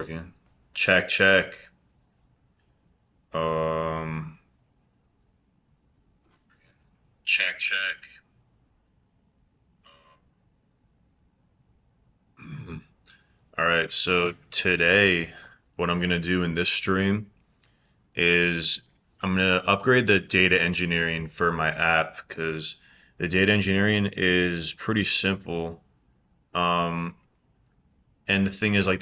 Again. Check, check. Um, check, check. All right, so today, what I'm gonna do in this stream is I'm gonna upgrade the data engineering for my app because the data engineering is pretty simple. Um, and the thing is, like,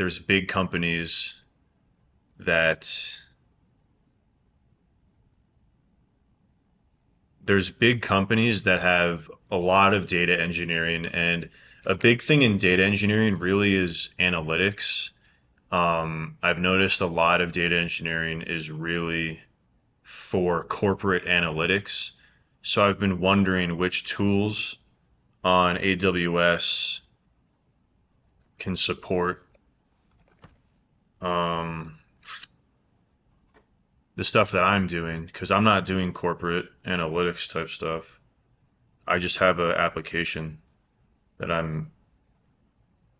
that there's big companies that have a lot of data engineering, and a big thing in data engineering really is analytics. I've noticed a lot of data engineering is really for corporate analytics. So I've been wondering which tools on AWS can support um, the stuff that I'm doing because I'm not doing corporate analytics type stuff. I just have an application that I'm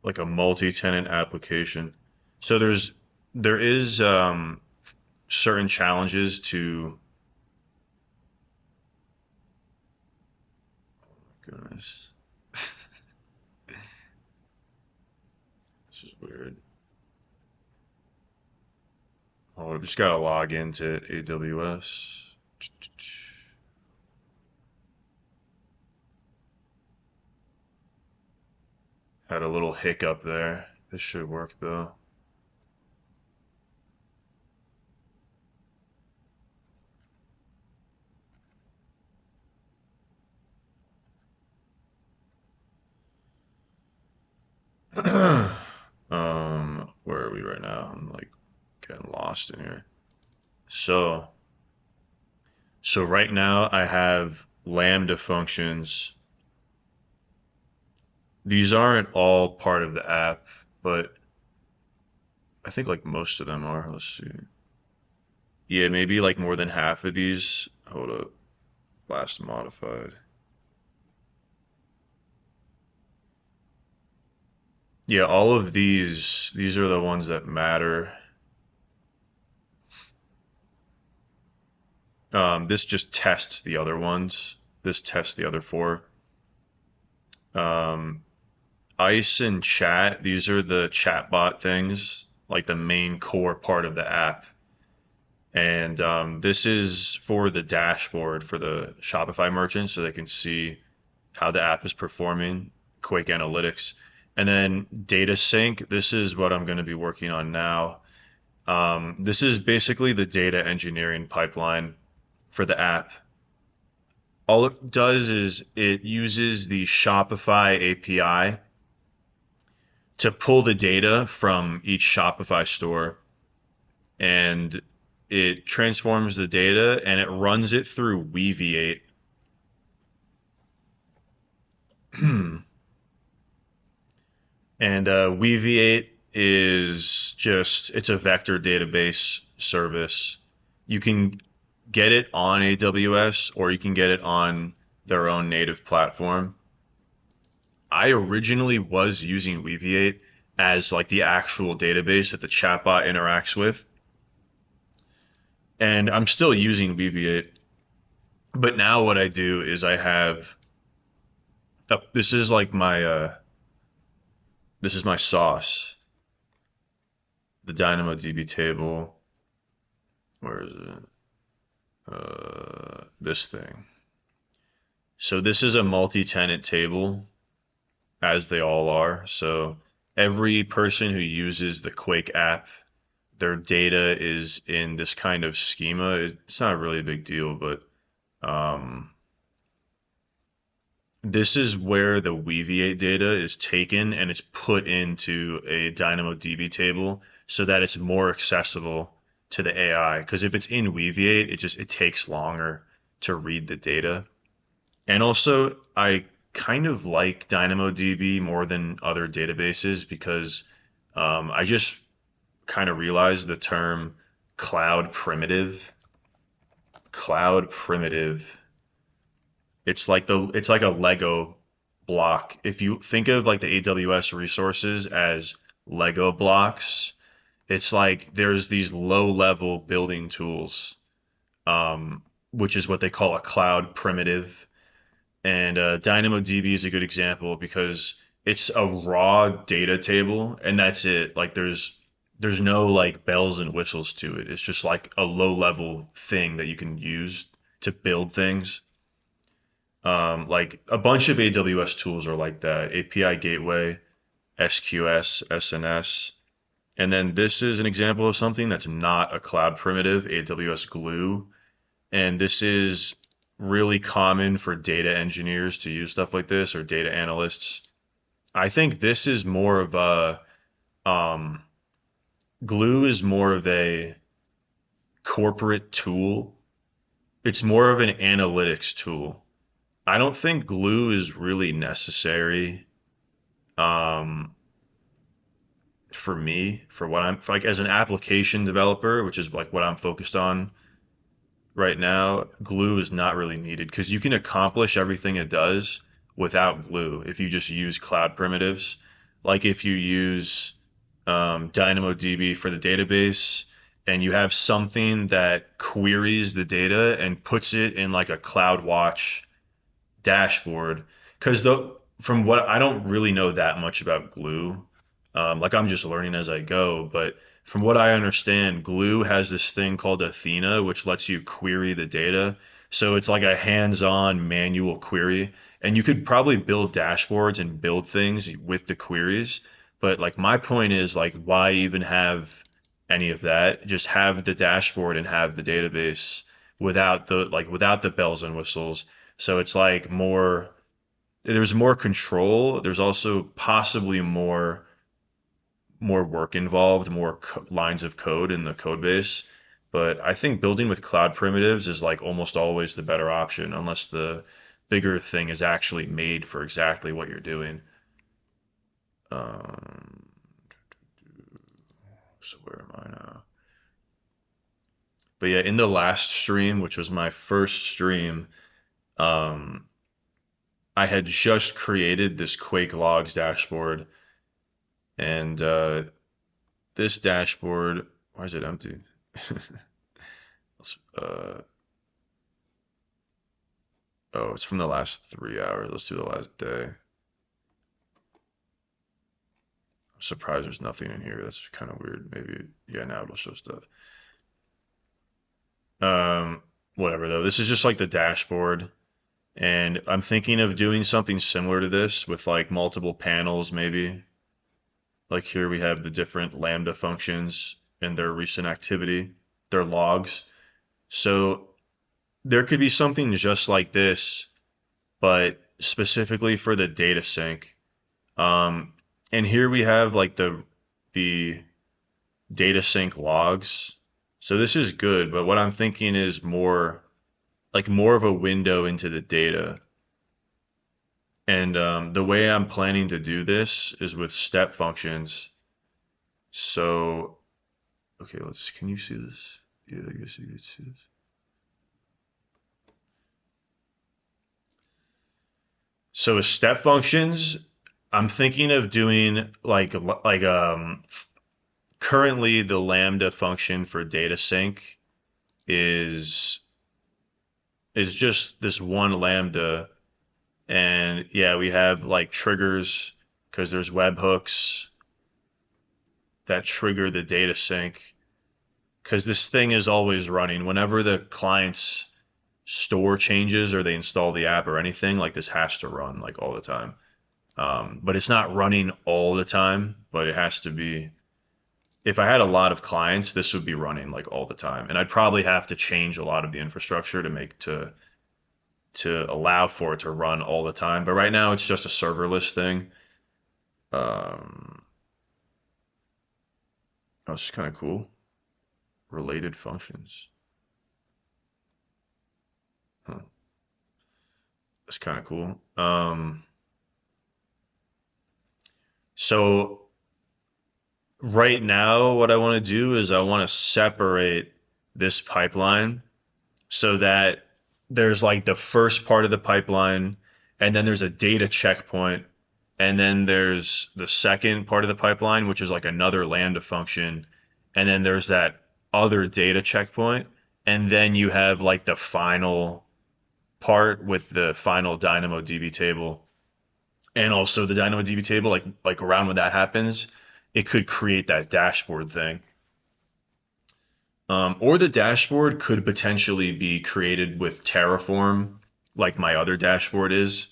like a multi-tenant application. So there is certain challenges to. Goodness, this is weird. Oh, I just gotta log into AWS. Had a little hiccup there. This should work though. Where are we right now? I'm like getting lost in here. So, so right now I have Lambda functions. These aren't all part of the app, but I think like most of them are. Let's see. Yeah, maybe like more than half of these. Hold up. Last modified. Yeah, all of these are the ones that matter. This just tests the other ones. This tests the other four. Um, ICE and chat, these are the chatbot things, like the main core part of the app. And this is for the dashboard for the Shopify merchants so they can see how the app is performing, Quake Analytics. And then Data Sync, this is what I'm going to be working on now. This is basically the data engineering pipeline for the app. All it does is it uses the Shopify API to pull the data from each Shopify store, and it transforms the data and it runs it through Weaviate. And Weaviate is just, it's a vector database service. You can get it on AWS or you can get it on their own native platform. I originally was using Weaviate as like the actual database that the chatbot interacts with, and I'm still using Weaviate. But now what I do is I have this is like my this is my sauce, the DynamoDB table. Where is it? This thing. So this is a multi-tenant table, as they all are. So every person who uses the Quake app, their data is in this kind of schema. It's not really a big deal, but um, this is where the Weaviate data is taken and it's put into a DynamoDB table so that it's more accessible to the AI. Because if it's in Weaviate, it takes longer to read the data. And also, I kind of like DynamoDB more than other databases because I just kind of realized the term cloud primitive. Cloud primitive. It's like a Lego block. If you think of like the AWS resources as Lego blocks, It's like there's these low level building tools, which is what they call a cloud primitive. And DynamoDB is a good example because it's a raw data table and that's it. Like there's no like bells and whistles to it. It's just like a low level thing that you can use to build things. Like a bunch of AWS tools are like that. API Gateway, SQS, SNS. And then this is an example of something that's not a cloud primitive, AWS Glue. And this is really common for data engineers to use stuff like this or data analysts. I think this is more of a um, Glue is more of a corporate tool. It's more of an analytics tool. I don't think Glue is really necessary um, for me, for what I'm like as an application developer, which is like what I'm focused on right now. Glue is not really needed because you can accomplish everything it does without Glue if you just use cloud primitives. Like if you use DynamoDB for the database and you have something that queries the data and puts it in like a CloudWatch dashboard. Because though from what I don't really know that much about Glue, like I'm just learning as I go, but from what I understand, Glue has this thing called Athena, which lets you query the data. So it's like a hands-on manual query, and you could probably build dashboards and build things with the queries. But like my point is like, why even have any of that? Just have the dashboard and have the database without the bells and whistles. So it's like there's more control. There's also possibly more work involved, more lines of code in the code base. But I think building with cloud primitives is like almost always the better option, unless the bigger thing is actually made for exactly what you're doing. Um, so where am I now? But yeah, in the last stream, which was my first stream, um, I had just created this Quake logs dashboard, and this dashboard, why is it empty? uh, oh, it's from the last 3 hours. Let's do the last day. I'm surprised there's nothing in here. That's kind of weird. Maybe, yeah, now it'll show stuff. Um, Whatever though. This is just like the dashboard, and I'm thinking of doing something similar to this with like multiple panels, maybe. Like here we have the different Lambda functions and their recent activity, their logs. So there could be something just like this, but specifically for the data sync. Um, and here we have like the data sync logs. So this is good, but what I'm thinking is more of a window into the data. And the way I'm planning to do this is with step functions. So, okay, can you see this? Yeah, I guess you can see this. So with step functions, I'm thinking of doing currently the Lambda function for data sync is is just this one Lambda, and yeah, we have like triggers because there's webhooks that trigger the data sync because this thing is always running whenever the client's store changes or they install the app or anything, like this has to run like all the time. But it's not running all the time, but it has to be. If I had a lot of clients, this would be running like all the time, and I'd probably have to change a lot of the infrastructure to allow for it to run all the time. But right now, it's just a serverless thing. Um, oh, it's kind of cool. Related functions. Huh. That's kind of cool. So right now, what I want to do is I want to separate this pipeline so that there's like the first part of the pipeline, and then there's a data checkpoint, and then there's the second part of the pipeline, which is like another Lambda function, and then there's that other data checkpoint, and then you have like the final part with the final DynamoDB table, and also the DynamoDB table. Like around when that happens, it could create that dashboard thing. Or the dashboard could potentially be created with Terraform, like my other dashboard is.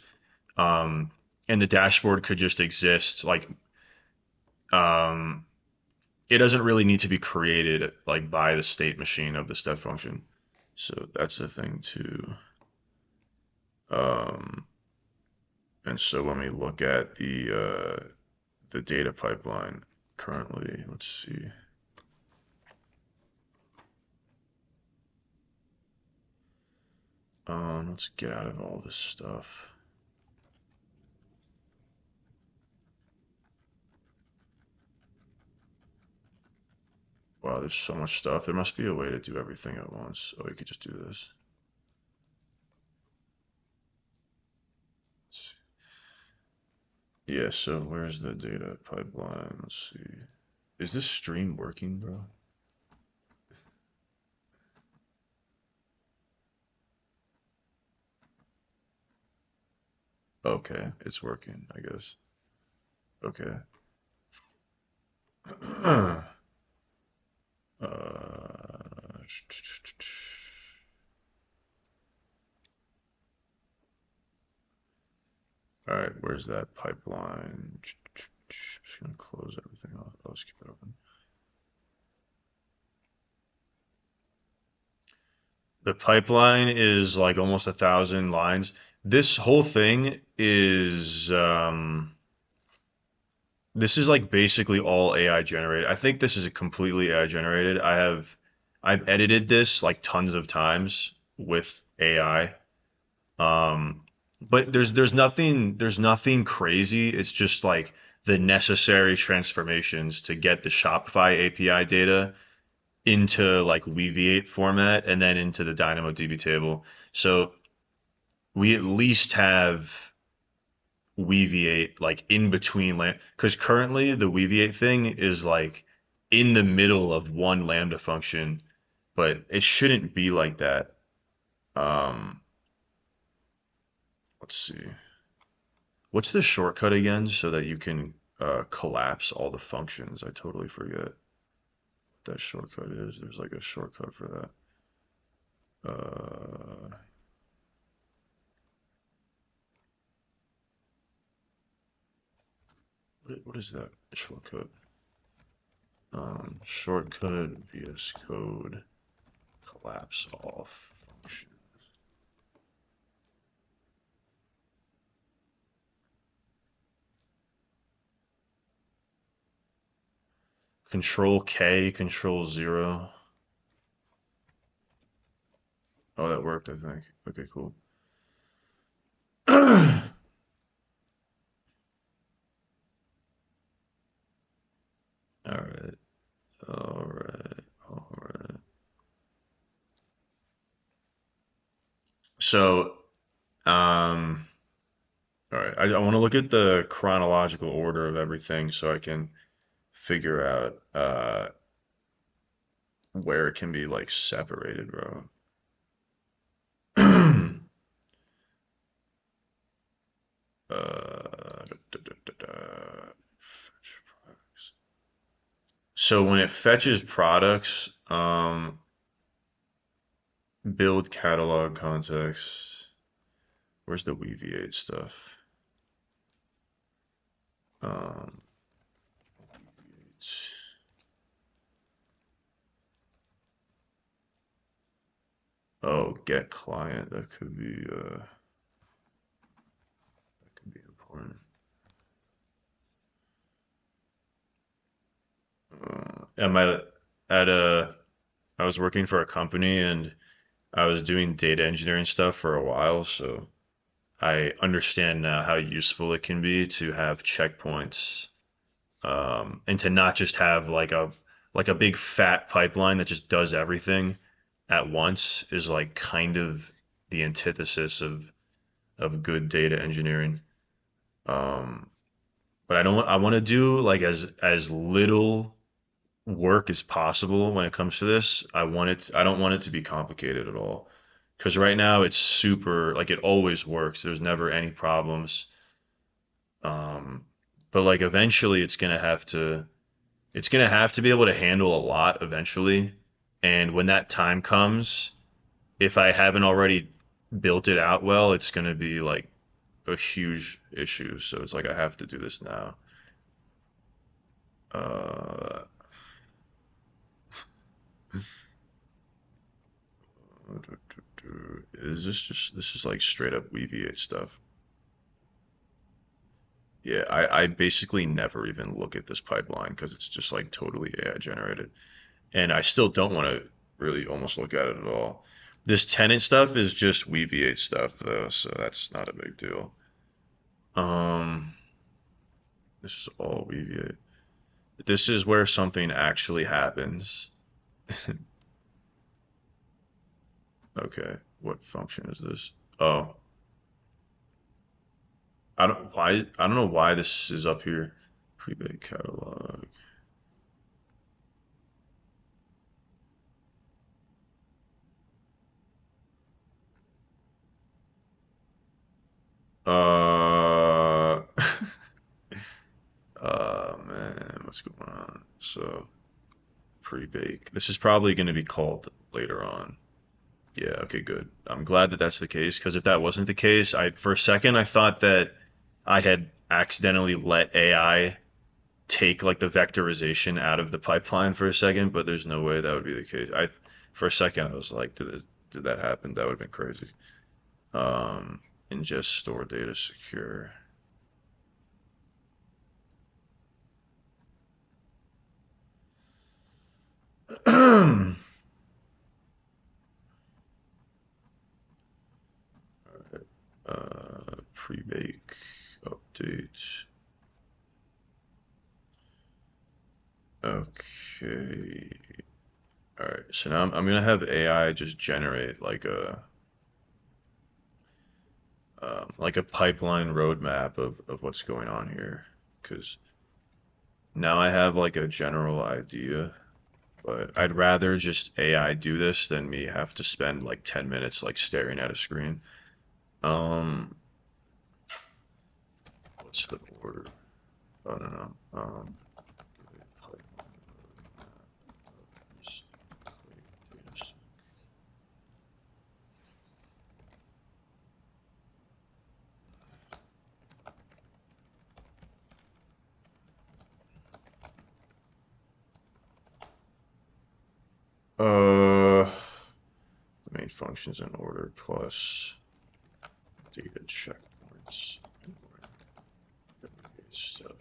Um, and the dashboard could just exist. Um, it doesn't really need to be created like by the state machine of the step function. So that's the thing too. Um, and so when we look at the data pipeline currently, let's see. Let's get out of all this stuff. Wow, there's so much stuff. There must be a way to do everything at once. Oh, we could just do this. Yeah, so where's the data pipeline? Let's see. Is this stream working, bro? Okay, it's working, I guess. Okay. Uh, all right, where's that pipeline? Just gonna close everything off. Let's keep it open. The pipeline is like almost 1,000 lines. This whole thing this is like basically all AI generated. I think this is completely AI generated. I've edited this like tons of times with AI. But there's nothing crazy. It's just like the necessary transformations to get the Shopify API data into like Weaviate format and then into the DynamoDB table. So we at least have Weaviate like in between because currently the Weaviate thing is like in the middle of one Lambda function, but it shouldn't be like that. Um, let's see. What's the shortcut again so that you can collapse all the functions? I totally forget what that shortcut is. There's like a shortcut for that. What is that shortcut? Shortcut VS Code collapse all functions. Control K, Control 0. Oh, that worked, I think. Okay, cool. All right, all right, all right. So, um, all right, I want to look at the chronological order of everything so I can figure out where it can be like separated, bro. So when it fetches products, build catalog context. Where's the Weaviate stuff? Um, oh, get client. That could be important. Am I at a? I was working for a company and I was doing data engineering stuff for a while, so I understand now how useful it can be to have checkpoints, and to not just have like a big fat pipeline that just does everything at once is like kind of the antithesis of good data engineering. Um, but I don't. I want to do like as little work as possible when it comes to this. I don't want it to be complicated at all. Because right now it's super, like it always works. There's never any problems. Um, but like eventually it's gonna have to be able to handle a lot eventually. And when that time comes, if I haven't already built it out well, it's gonna be like a huge issue. So it's like I have to do this now. Uh, is this is like straight up Weaviate stuff? Yeah, I basically never even look at this pipeline because it's just like totally AI generated. And I still don't want to really almost look at it at all. This tenant stuff is just Weaviate stuff though, so that's not a big deal. Um, this is all Weaviate. This is where something actually happens. Okay, what function is this? Oh, I don't know why this is up here. Pre-baked catalog. Uh, man, what's going on? So pre-bake. This is probably going to be called later on. Yeah, okay, good. I'm glad that that's the case because if that wasn't the case, I for a second I thought that I had accidentally let AI take like the vectorization out of the pipeline for a second, but there's no way that would be the case. I for a second I was like, did that happen? That would have been crazy. Ingest store data secure. Pre-bake update. Okay. All right. So now I'm gonna have AI just generate like a pipeline roadmap of what's going on here, because now I have like a general idea, but I'd rather just AI do this than me have to spend like 10 minutes like staring at a screen. Um, what's the order? I don't know. The main functions in order plus data checkpoints and stuff.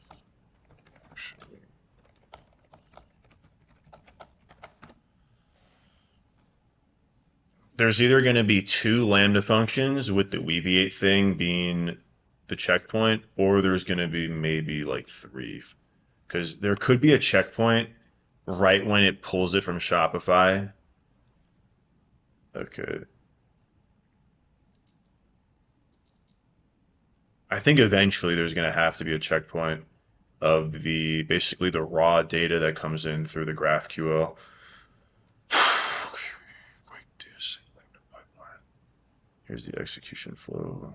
Actually, there's either going to be two Lambda functions with the Weaviate thing being the checkpoint, or there's going to be maybe like three. Because there could be a checkpoint right when it pulls it from Shopify. Okay. I think eventually there's going to have to be a checkpoint of the basically the raw data that comes in through the GraphQL. Quake data pipeline. Here's the execution flow.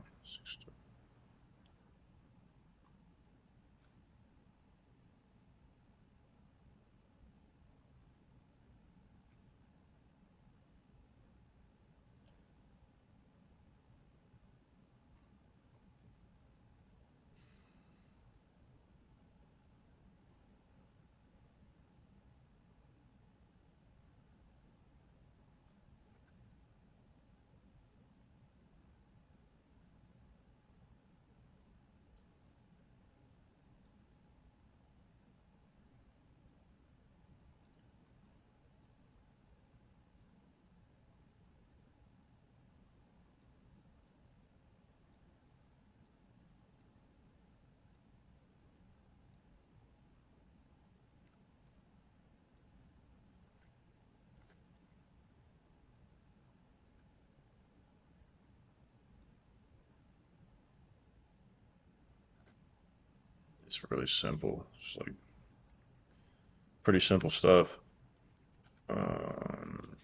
It's really simple. It's like pretty simple stuff. Um,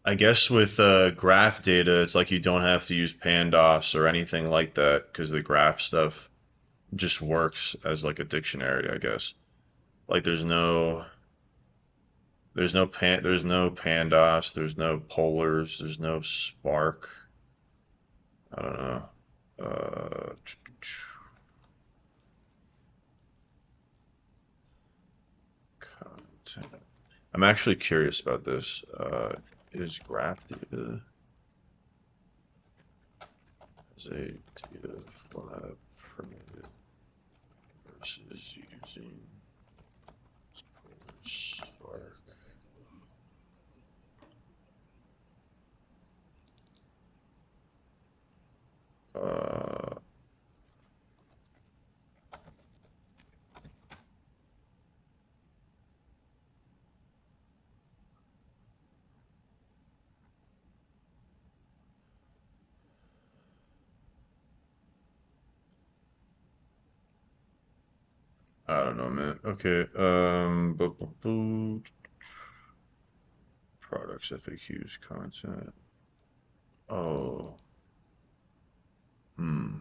I guess with graph data, it's like you don't have to use pandas or anything like that because the graph stuff just works as like a dictionary, I guess. Like there's no pandas, there's no polars, there's no spark. I don't know. Uh, content. I'm actually curious about this. Is graph data as a data format permitted versus using Spark? Uh, I don't know, man. Okay. Products, FAQs, content. Oh. Hmm.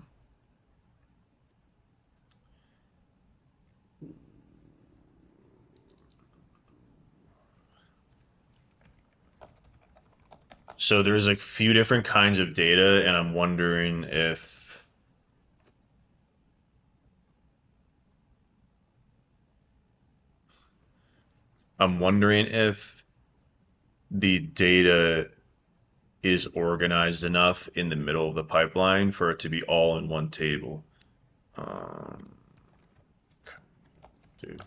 So there's like a few different kinds of data, and I'm wondering if the data is organized enough in the middle of the pipeline for it to be all in one table. Um, data.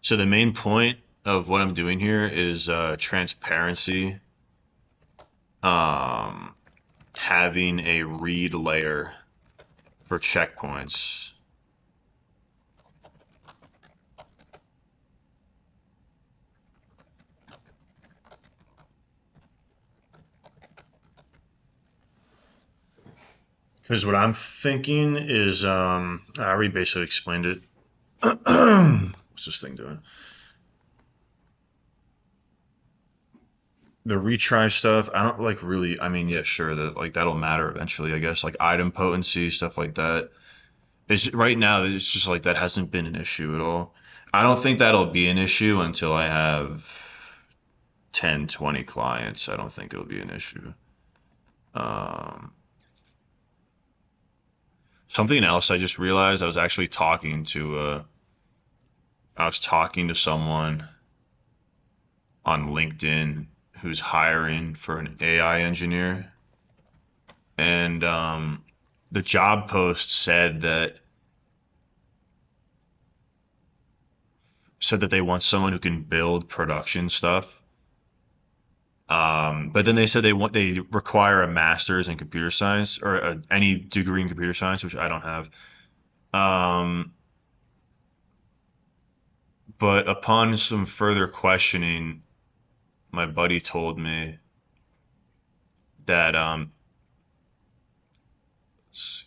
So the main point of what I'm doing here is transparency, um, having a read layer for checkpoints. Because what I'm thinking is, I already basically explained it. What's this thing doing? The retry stuff, I don't like really. I mean, yeah, sure, that like that'll matter eventually, I guess. Like item potency, stuff like that. It's right now. It's just like that hasn't been an issue at all. I don't think that'll be an issue until I have 10, 20 clients. I don't think it'll be an issue. Um, Something else I just realized I was talking to someone on LinkedIn who's hiring for an AI engineer, and the job post said that they want someone who can build production stuff. But then they said they require a master's in computer science or any degree in computer science, which I don't have. Um, but upon some further questioning, my buddy told me that let's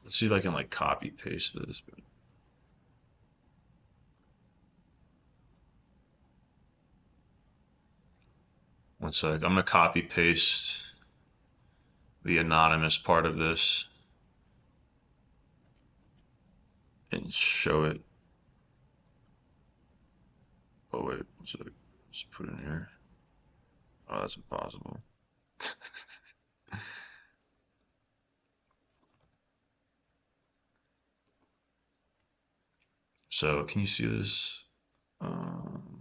see if I can like copy paste this. One sec. I'm gonna copy paste the anonymous part of this and show it. Oh wait, so let's put it in here. Oh, that's impossible. So can you see this? Um,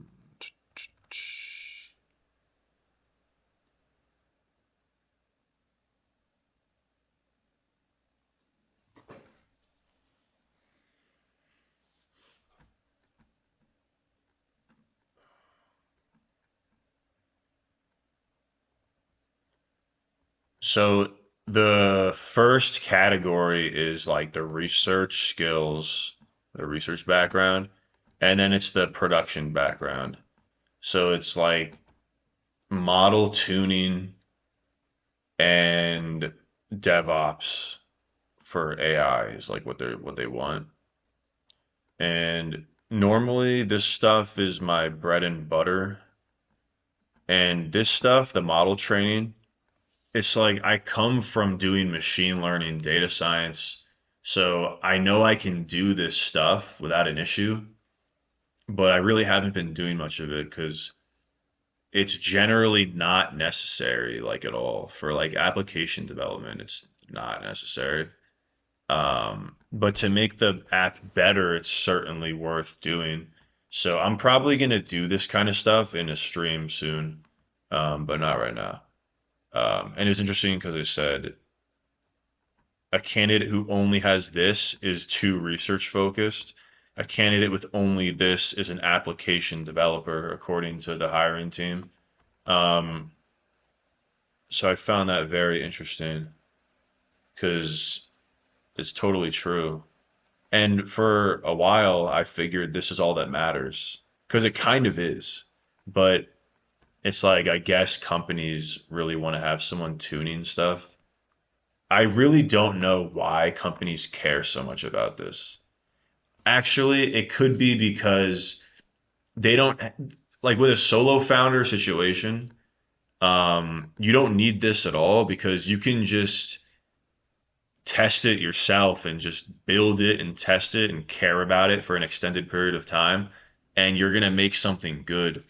So the first category is like the research skills, the research background, and then it's the production background. So it's like model tuning and DevOps for AI is like what they want. And normally this stuff is my bread and butter. And this stuff, the model training, it's like I come from doing machine learning, data science, so I know I can do this stuff without an issue, but I really haven't been doing much of it because it's generally not necessary, like at all. For like application development, it's not necessary. But to make the app better, it's certainly worth doing. So I'm probably gonna do this kind of stuff in a stream soon, but not right now. And it was interesting because it said a candidate who only has this is too research focused. A candidate with only this is an application developer, according to the hiring team. Um, so I found that very interesting because it's totally true. And for a while, I figured this is all that matters because it kind of is. But it's like, I guess companies really want to have someone tuning stuff. I really don't know why companies care so much about this. Actually, it could be because they don't, like with a solo founder situation, you don't need this at all because you can just test it yourself and just build it and test it and care about it for an extended period of time, and you're going to make something good.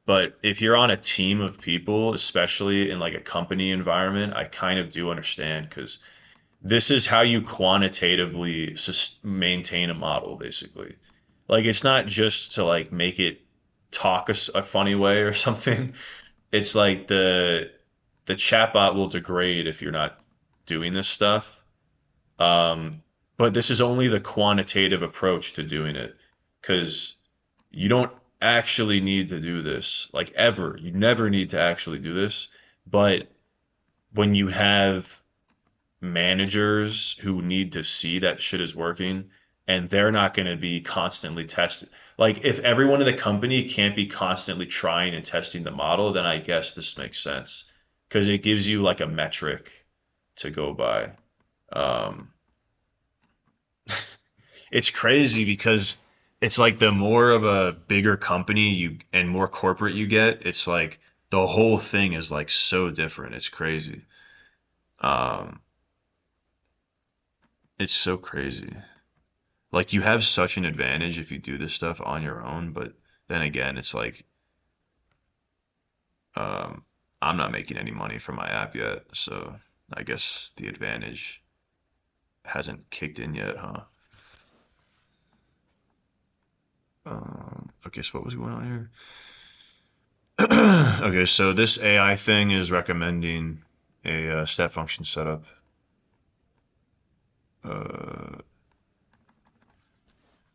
But if you're on a team of people, especially in like a company environment, I kind of do understand because this is how you quantitatively maintain a model, basically. Like it's not just to like make it talk a funny way or something. It's like the chatbot will degrade if you're not doing this stuff. But this is only the quantitative approach to doing it because you don't actually need to do this, like ever. You never need to actually do this. But when you have managers who need to see that shit is working and they're not going to be constantly tested. Like if everyone in the company can't be constantly trying and testing the model, then I guess this makes sense because it gives you like a metric to go by. Um, it's crazy because it's like the more of a bigger company you and more corporate you get, it's like the whole thing is like so different. It's crazy. Um, it's so crazy. Like you have such an advantage if you do this stuff on your own, but then again, it's like um, I'm not making any money from my app yet, so I guess the advantage hasn't kicked in yet, huh? Okay, so what was going on here? Okay, so this AI thing is recommending a step function setup. Uh,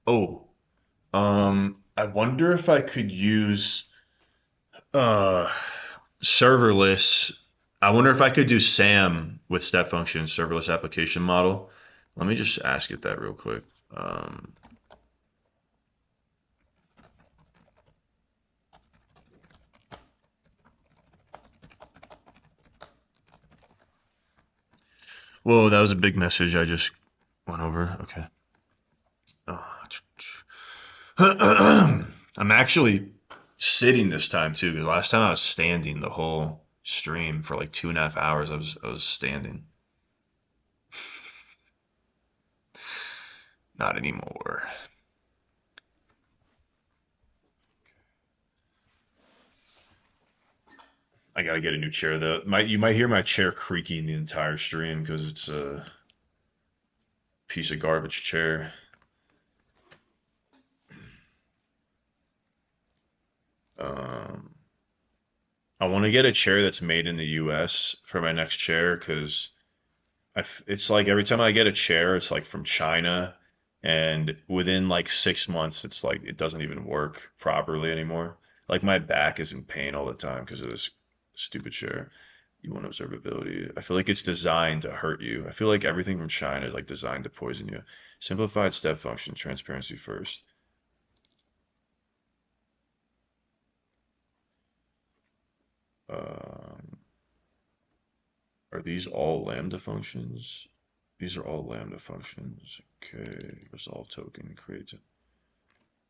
oh, I wonder if I could use uh, serverless. I wonder if I could do SAM with step function, serverless application model. Let me just ask it that real quick. Um, Whoa, that was a big message I just went over. Okay. I'm actually sitting this time too, because last time I was standing the whole stream for like 2.5 hours. I was standing. Not anymore. I gotta get a new chair though. You might hear my chair creaking the entire stream because it's a piece of garbage chair. Um, I want to get a chair that's made in the U.S. for my next chair because it's like every time I get a chair, it's like from China, and within like 6 months, it's like it doesn't even work properly anymore. Like my back is in pain all the time because of this stupid chair. You want observability. I feel like it's designed to hurt you. I feel like everything from China is like designed to poison you. Simplified step function, transparency first. Um, are these all Lambda functions? These are all Lambda functions. Okay, resolve token, create.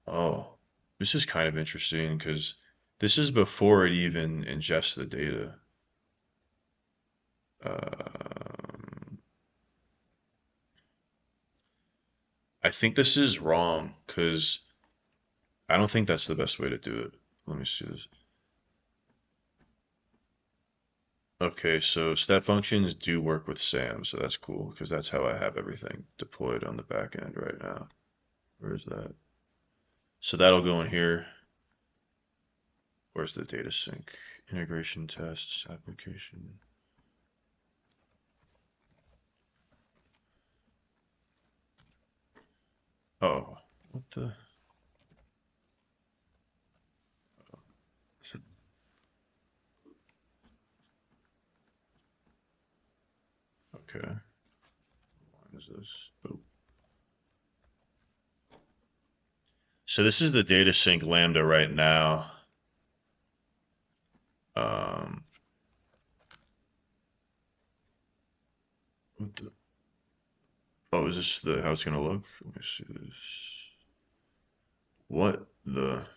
Oh, this is kind of interesting because this is before it even ingests the data. Um, I think this is wrong because I don't think that's the best way to do it. Let me see this. Okay, so step functions do work with SAM, so that's cool because that's how I have everything deployed on the back end right now. Where is that? So that'll go in here. Where's the data sync? Integration tests, application. Oh, what the? Okay, what is this? Oh. So this is the data sync lambda right now. Um, what the? Oh, is this the how it's gonna look? Let me see this. What the?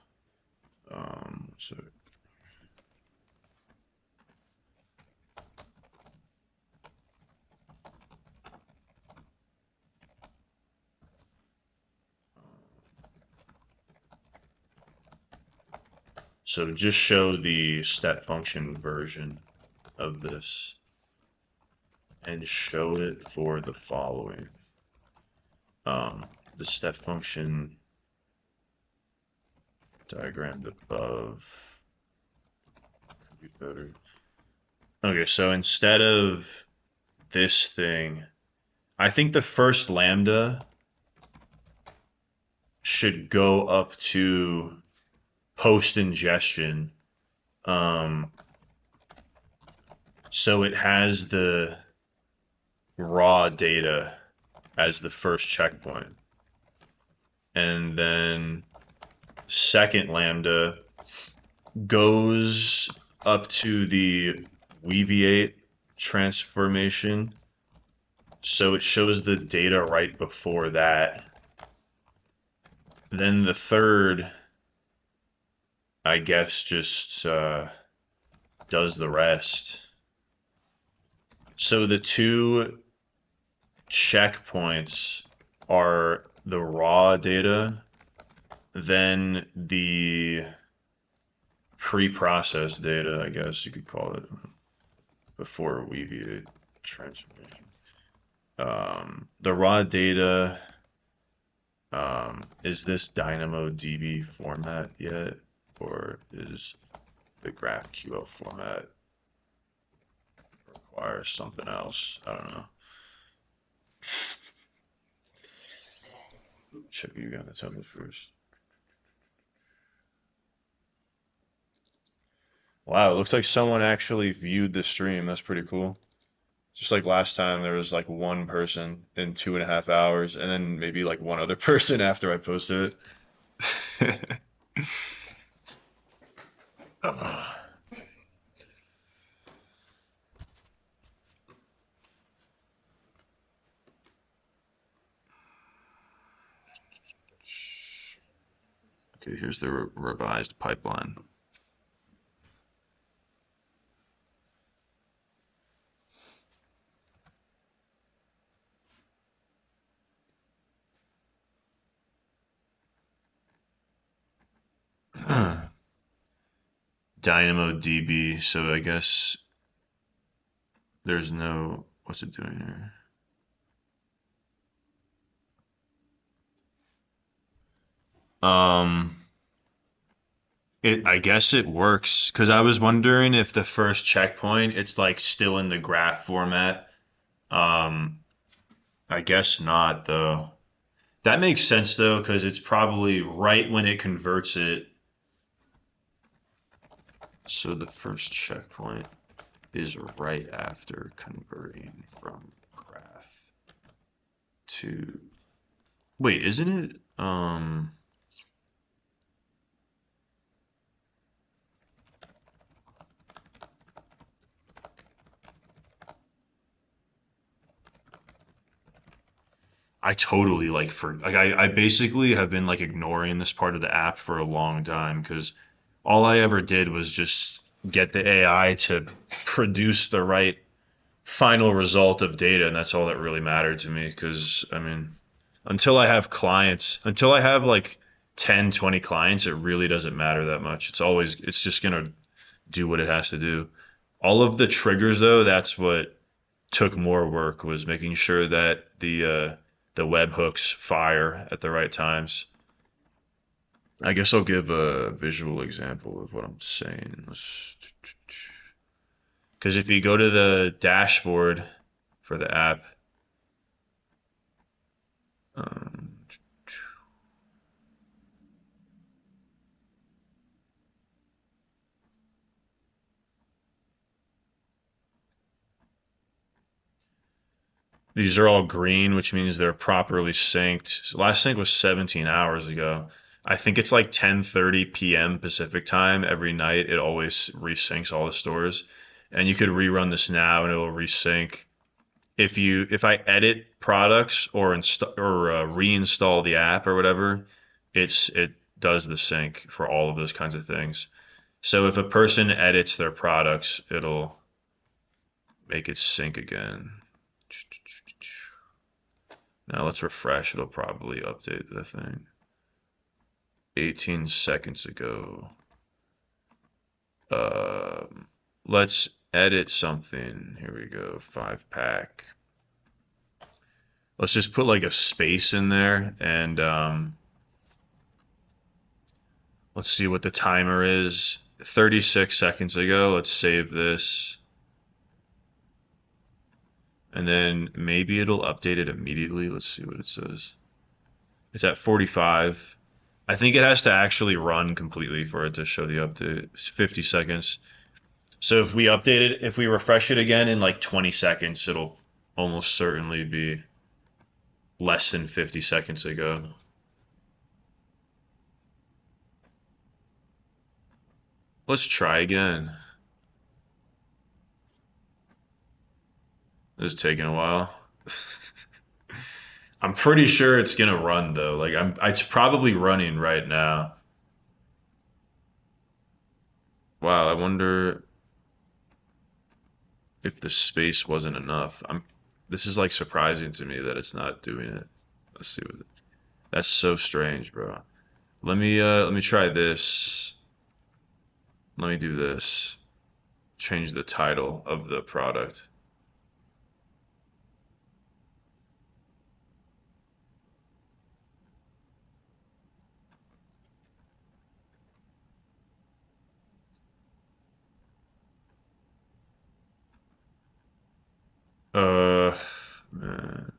So so just show the step function version of this and show it for the following. The step function diagrammed above could be better. Okay, so instead of this thing, I think the first lambda should go up to post ingestion. Um, so it has the raw data as the first checkpoint. And then second lambda goes up to the Weaviate transformation. So it shows the data right before that. Then the third, I guess, just does the rest. So the two checkpoints are the raw data, then the pre-processed data, I guess you could call it, before Weaviate transformation. The raw data, is this DynamoDB format yet, or is the GraphQL format require something else? I don't know. Check you got to tell me first. Wow, it looks like someone actually viewed the stream. That's pretty cool. Just like last time, there was like one person in 2.5 hours, and then maybe like one other person after I posted it. Okay, here's the revised pipeline. DynamoDB. So I guess there's no, what's it doing here? Um, I guess it works because I was wondering if the first checkpoint it's like still in the graph format. Um, I guess not though. That makes sense though because it's probably right when it converts it. So the first checkpoint is right after converting from graph to. Wait, isn't it? I totally I basically have been like ignoring this part of the app for a long time because all I ever did was just get the AI to produce the right final result of data, and that's all that really mattered to me. Because I mean, until I have like 10, 20 clients, it really doesn't matter that much. It's just gonna do what it has to do. All of the triggers though, that's what took more work was making sure that the webhooks fire at the right times. I guess I'll give a visual example of what I'm saying. Because if you go to the dashboard for the app, um, these are all green, which means they're properly synced. So last sync was 17 hours ago. I think it's like 10:30 p.m. Pacific time every night. It always resyncs all the stores, and you could rerun this now and it'll resync. If I edit products or reinstall the app or whatever, it does the sync for all of those kinds of things. So if a person edits their products, it'll make it sync again. Now let's refresh. It'll probably update the thing. 18 seconds ago. Let's edit something. Here we go. 5-pack. Let's just put like a space in there and let's see what the timer is. 36 seconds ago. Let's save this. And then maybe it'll update it immediately. Let's see what it says. It's at 45. I think it has to actually run completely for it to show the update. It's 50 seconds. So if we refresh it again in like 20 seconds, it'll almost certainly be less than 50 seconds ago. Let's try again. This is taking a while. I'm pretty sure it's gonna run though. It's probably running right now. Wow, I wonder if the space wasn't enough. This is like surprising to me that it's not doing it. Let's see what that's so strange, bro. Let me try this. Let me do this. Change the title of the product. Man.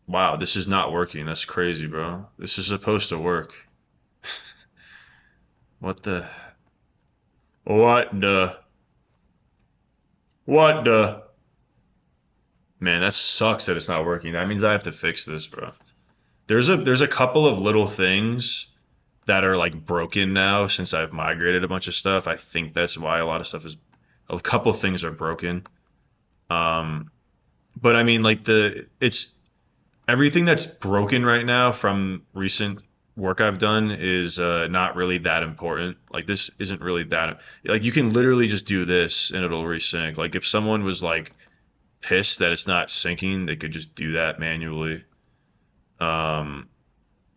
Wow, this is not working. That's crazy, bro. This is supposed to work. What the? What the? What the? Man, that sucks that it's not working. That means I have to fix this, bro. There's a couple of little things that are like broken now since I've migrated a bunch of stuff. I think that's why a lot of stuff is a couple things are broken. Um, but I mean like the it's everything that's broken right now from recent work I've done is not really that important. Like this isn't really that like you can literally just do this and it'll resync. Like if someone was like pissed that it's not syncing, they could just do that manually. Um,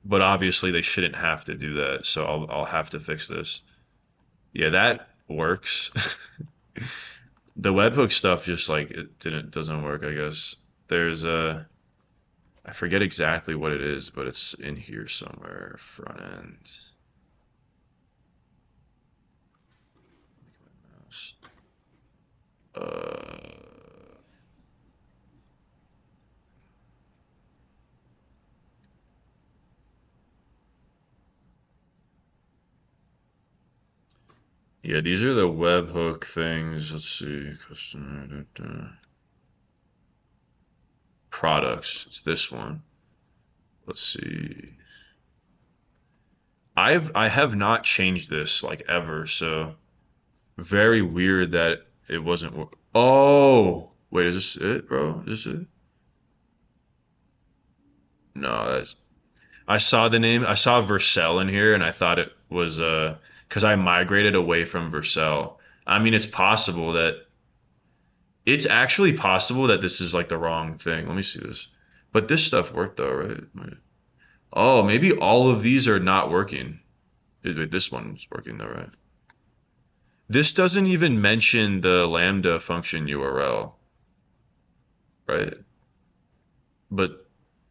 but obviously they shouldn't have to do that, so I'll have to fix this. Yeah, that works. The webhook stuff just like it didn't doesn't work, I guess. There's a I forget exactly what it is, but it's in here somewhere. Front end. Uh, yeah, these are the webhook things. Let's see, customer products. It's this one. Let's see. I have not changed this like ever, so very weird that it wasn't. Oh, wait, is this it, bro? Is this it? No, that's. I saw the name. I saw Vercel in here, and I thought it was because I migrated away from Vercel. I mean, it's actually possible that this is like the wrong thing. Let me see this. But this stuff worked though, right? Oh, maybe all of these are not working. Wait, this one's working though, right? This doesn't even mention the Lambda function URL, right? But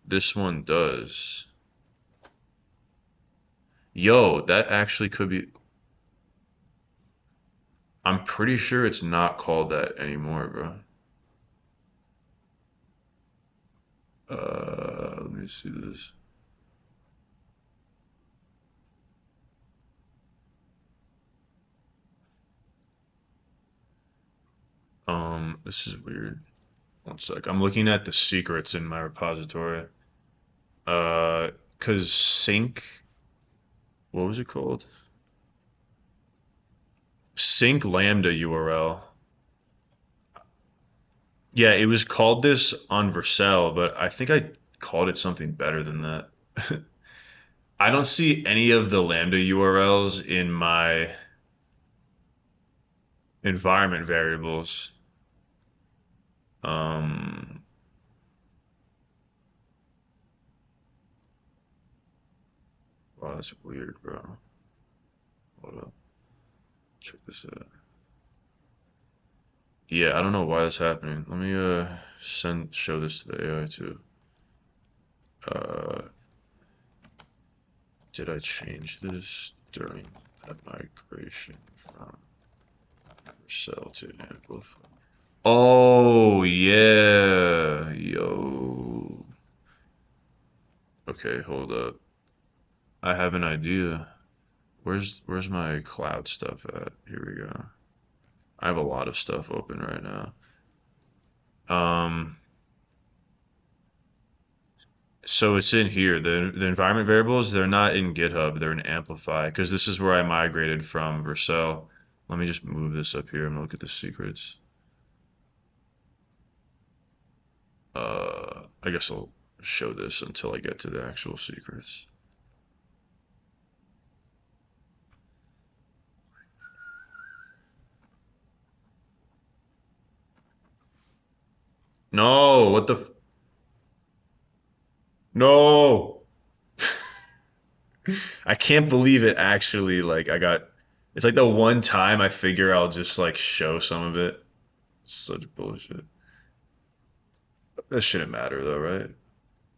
this one does. Yo, that actually could be. I'm pretty sure it's not called that anymore, bro. Let me see this. This is weird. One sec. I'm looking at the secrets in my repository. Uh, 'Cause sync, what was it called? Sync lambda URL. Yeah, it was called this on Vercel, but I think I called it something better than that. I don't see any of the lambda URLs in my environment variables. Um, wow, that's weird, bro. Hold up, check this out. Yeah, I don't know why that's happening. Let me show this to the AI too. Uh, did I change this during that migration from Vercel to Amplify? Oh yeah, yo. Okay, hold up. I have an idea. Where's my cloud stuff at? Here we go. I have a lot of stuff open right now. Um, so it's in here. The environment variables, they're not in GitHub, they're in Amplify because this is where I migrated from Vercel. Let me just move this up here and look at the secrets. I guess I'll show this until I get to the actual secrets. No, what the no. I can't believe it actually like I got it's like the one time I figure I'll just like show some of it. Such bullshit. That shouldn't matter though, right?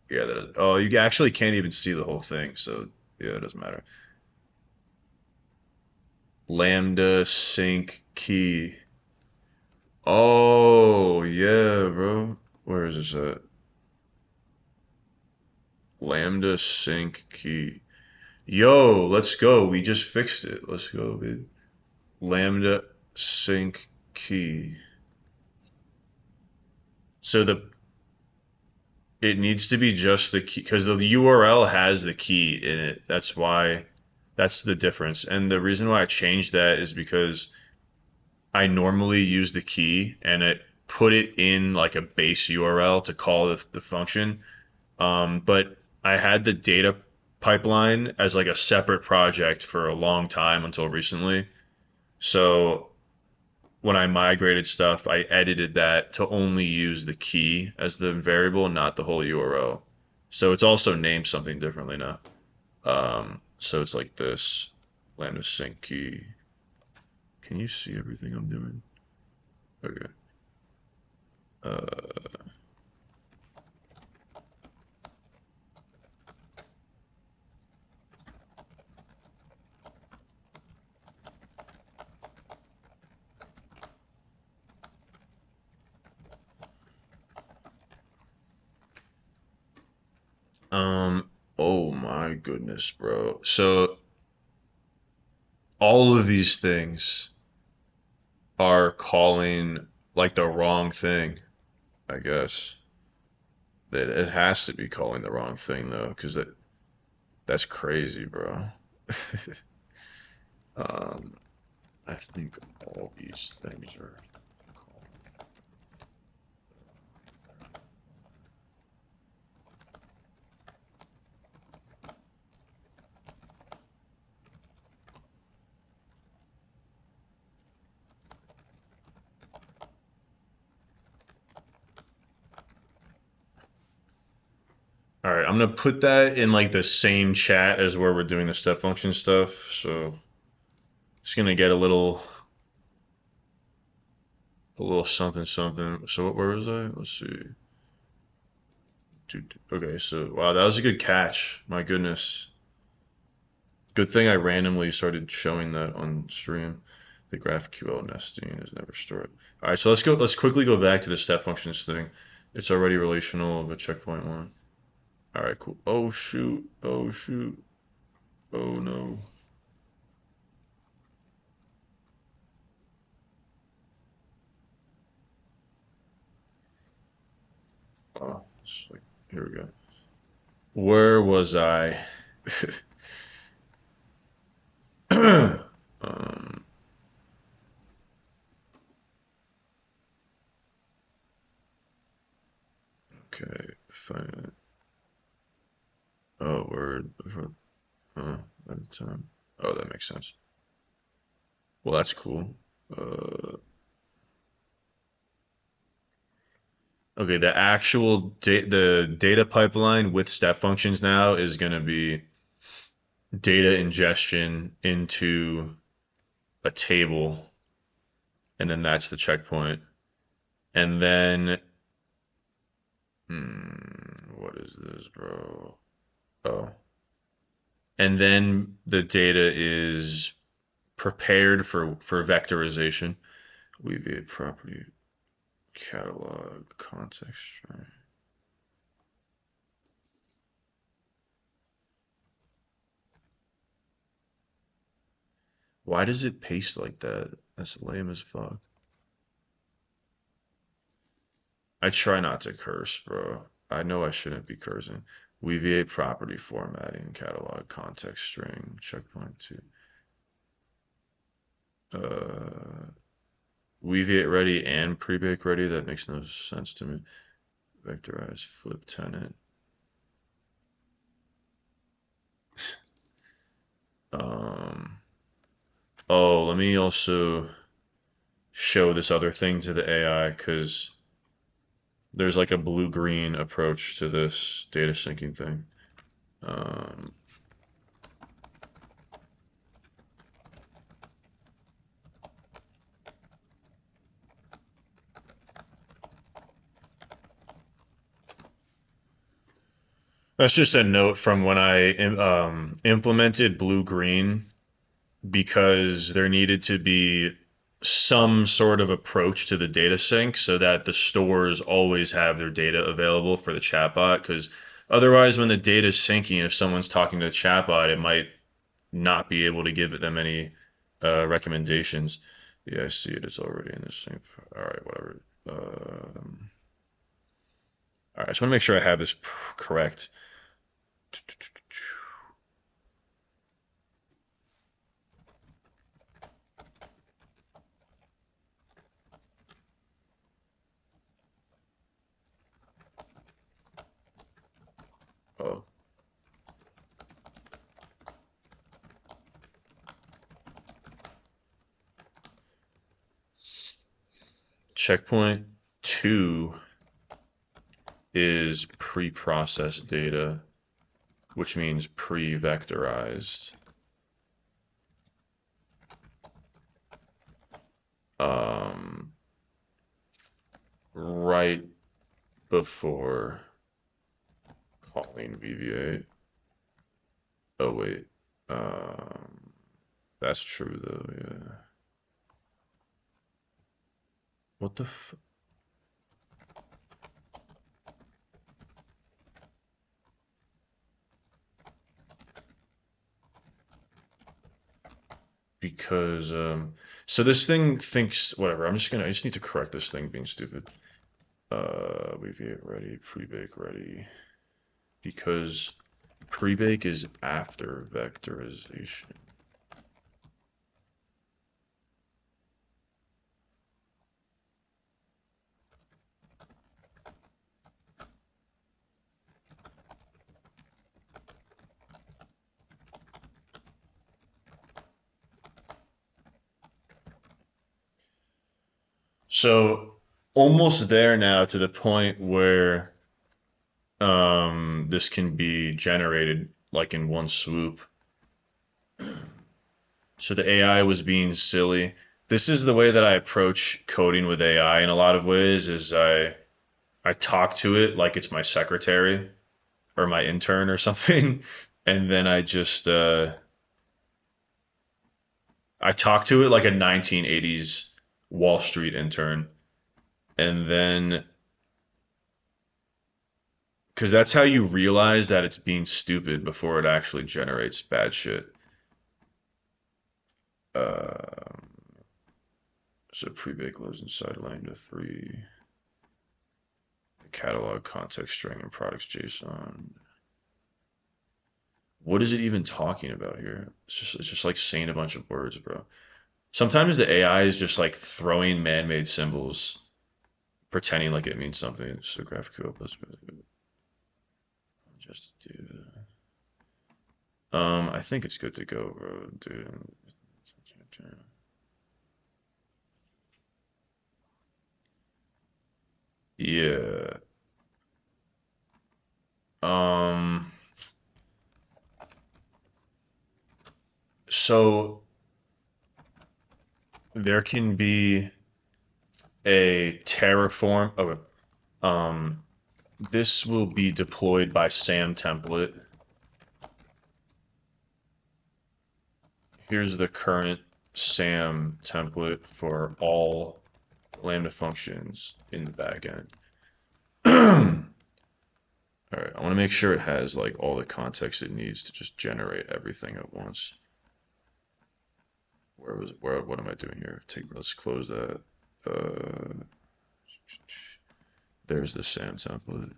Yeah, that is. Oh, you actually can't even see the whole thing, so yeah, it doesn't matter. Lambda sync key. Oh, yeah, bro. Where is this at? Lambda sync key. Yo, let's go. We just fixed it. Let's go, dude. Lambda sync key. So the it needs to be just the key because the URL has the key in it. That's why that's the difference. And the reason why I changed that is because I normally use the key and it put it in like a base URL to call the function. But I had the data. pipeline as like a separate project for a long time until recently. So when I migrated stuff, I edited that to only use the key as the variable, not the whole URL. So it's also named something differently now. So it's like this lambda sync key. Can you see everything I'm doing? Okay. Uh, oh my goodness, bro. So all of these things are calling like the wrong thing, I guess. That it has to be calling the wrong thing though, because that's crazy, bro. um, I think all these things are calling. All right, I'm gonna put that in like the same chat as where we're doing the step function stuff. So it's gonna get a little something something. So where was I? Let's see. Dude, okay, so wow, that was a good catch. My goodness. Good thing I randomly started showing that on stream. The GraphQL nesting is never stored. All right, so let's go. Let's quickly go back to the step functions thing. It's already relational, but checkpoint one. All right, cool. Oh shoot. Oh shoot. Oh no. Oh, it's like here we go. Where was I? um, okay. Fine. Oh, word. At a time. Oh, that makes sense. Well, that's cool. Uh, okay, the data pipeline with step functions now is going to be data ingestion into a table, and then that's the checkpoint. And then, what is this, bro? Oh, and then the data is prepared for vectorization. We've a property catalog context string. Why does it paste like that? That's lame as fuck. I try not to curse, bro. I know I shouldn't be cursing. Weave property formatting, catalog, context string, checkpoint two. Uh, Weave ready and pre-bake ready. That makes no sense to me. Vectorize, flip tenant. Um, oh, let me also show this other thing to the AI because there's like a blue-green approach to this data syncing thing. Um, that's just a note from when I implemented blue-green because there needed to be some sort of approach to the data sync so that the stores always have their data available for the chatbot. Because otherwise, when the data is syncing, if someone's talking to the chatbot, it might not be able to give them any recommendations. Yeah, I see it. It's already in the sync. All right, whatever. All right, I just want to make sure I have this correct. Oh, checkpoint 2 is pre-processed data, which means pre-vectorized. Right before calling VV8. Oh wait, that's true though. Yeah. What the f? Because so this thing thinks whatever. I just need to correct this thing being stupid. VV8 ready, pre-bake ready, because pre-bake is after vectorization. So almost there now to the point where this can be generated like in one swoop. So the AI was being silly. This is the way that I approach coding with AI in a lot of ways is I talk to it like it's my secretary or my intern or something, and then I talk to it like a 1980s Wall Street intern, and then because that's how you realize that it's being stupid before it actually generates bad shit. Uh, so pre-bake lives inside lambda 3, catalog context string and products JSON. What is it even talking about here? It's just like saying a bunch of words, bro. Sometimes the AI is just like throwing man-made symbols, pretending like it means something. So graphical just do. I think it's good to go, bro, dude. Yeah. Um. So there can be a Terraform. Okay. This will be deployed by SAM template. Here's the current SAM template for all Lambda functions in the backend. All right, I want to make sure it has like all the context it needs to just generate everything at once. What am I doing here? Let's close that. There's the SAM template.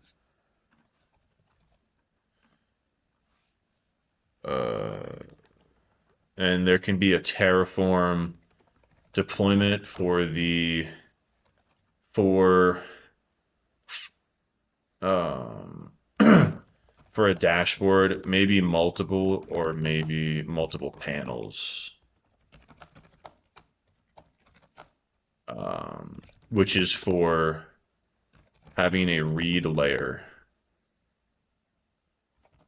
And there can be a Terraform deployment for um, for a dashboard, maybe multiple or maybe multiple panels, which is for having a read layer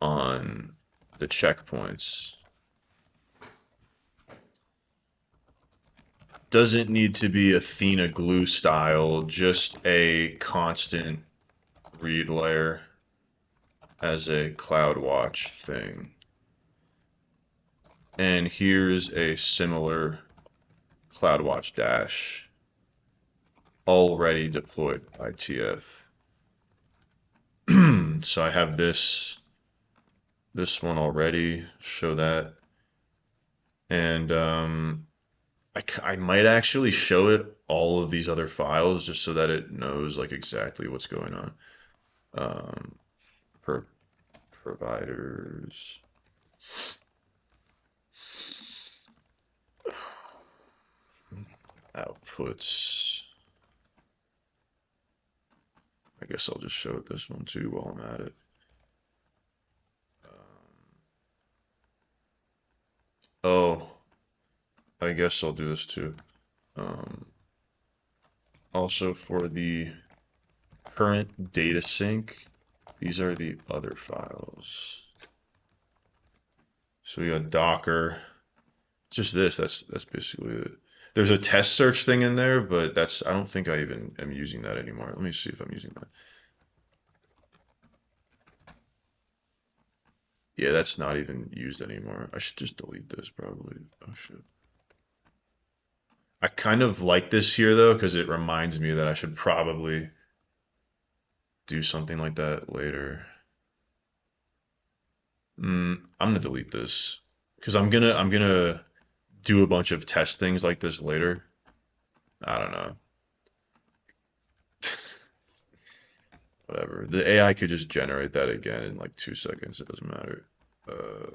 on the checkpoints. Doesn't need to be Athena glue style, just a constant read layer as a CloudWatch thing. And here's a similar CloudWatch dash already deployed by TF. So I have this one already, show that. And I might actually show it all of these other files just so that it knows like exactly what's going on. Per providers. Outputs. I guess I'll just show it this one too while I'm at it. Oh, I guess I'll do this too. Also for the current data sync, these are the other files. So we got Docker, just this. That's basically it. There's a test search thing in there, but I don't think I even am using that anymore. Let me see if I'm using that. Yeah, that's not even used anymore. I should just delete this probably. Oh shit. I kind of like this here though, because it reminds me that I should probably do something like that later. I'm gonna delete this because I'm gonna do a bunch of test things like this later. I don't know. Whatever. The AI could just generate that again in like 2 seconds. It doesn't matter. Uh,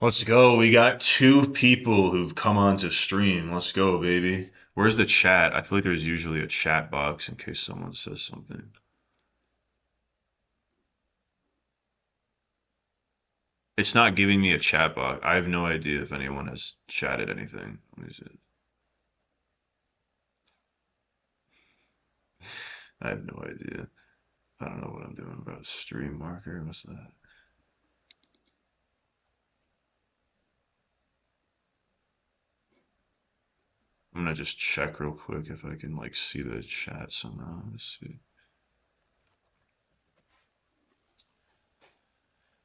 let's go. We got 2 people who've come on to stream. Let's go, baby. Where's the chat? I feel like there's usually a chat box in case someone says something. It's not giving me a chat box. I have no idea if anyone has chatted anything. What is it? I have no idea. I don't know what I'm doing about stream marker. What's that? I'm gonna just check real quick if I can like see the chat somehow. Let's see.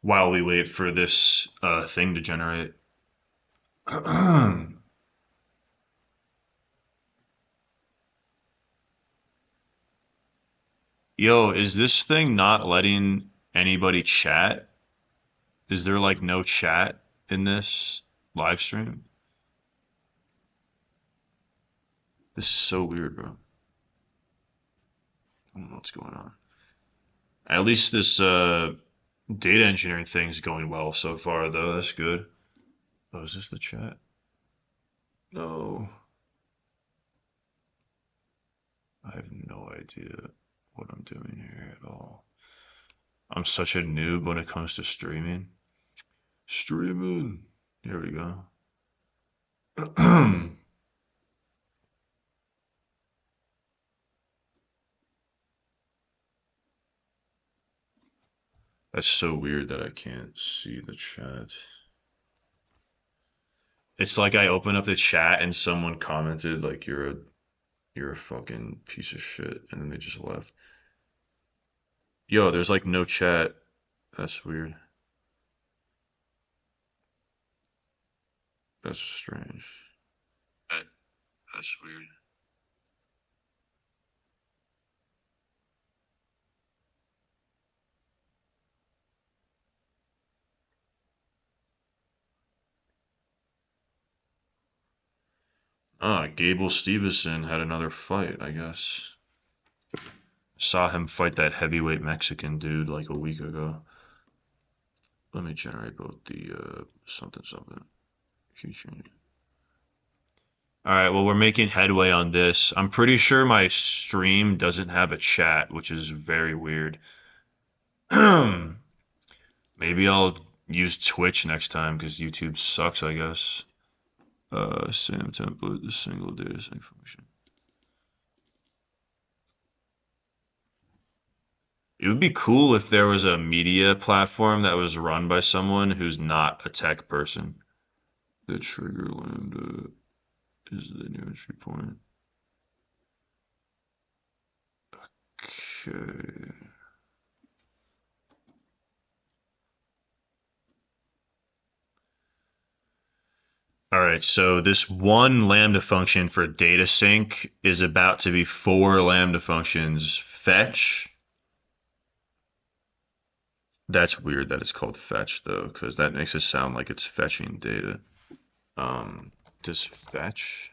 While we wait for this thing to generate. Yo, is this thing not letting anybody chat? Is there like no chat in this live stream? This is so weird, bro. I don't know what's going on. At least this data engineering thing's going well so far, though. That's good. Oh, is this the chat? No. I have no idea what I'm doing here at all. I'm such a noob when it comes to streaming. Streaming. Here we go. That's so weird that I can't see the chat. It's like I open up the chat and someone commented like you're a fucking piece of shit and then they just left. Yo, there's like no chat. That's weird. That's strange. That, that's weird. Ah, Gable Stevenson had another fight, I guess. Saw him fight that heavyweight Mexican dude like a week ago. Let me generate both the something something. Alright, well, we're making headway on this. I'm pretty sure my stream doesn't have a chat, which is very weird. Maybe I'll use Twitch next time because YouTube sucks, I guess. Same template, the single data sync function. It would be cool if there was a media platform that was run by someone who's not a tech person. The trigger lambda is the new entry point. Okay. All right, so this one lambda function for data sync is about to be 4 lambda functions. Fetch. That's weird that it's called fetch though, because that makes it sound like it's fetching data. Does fetch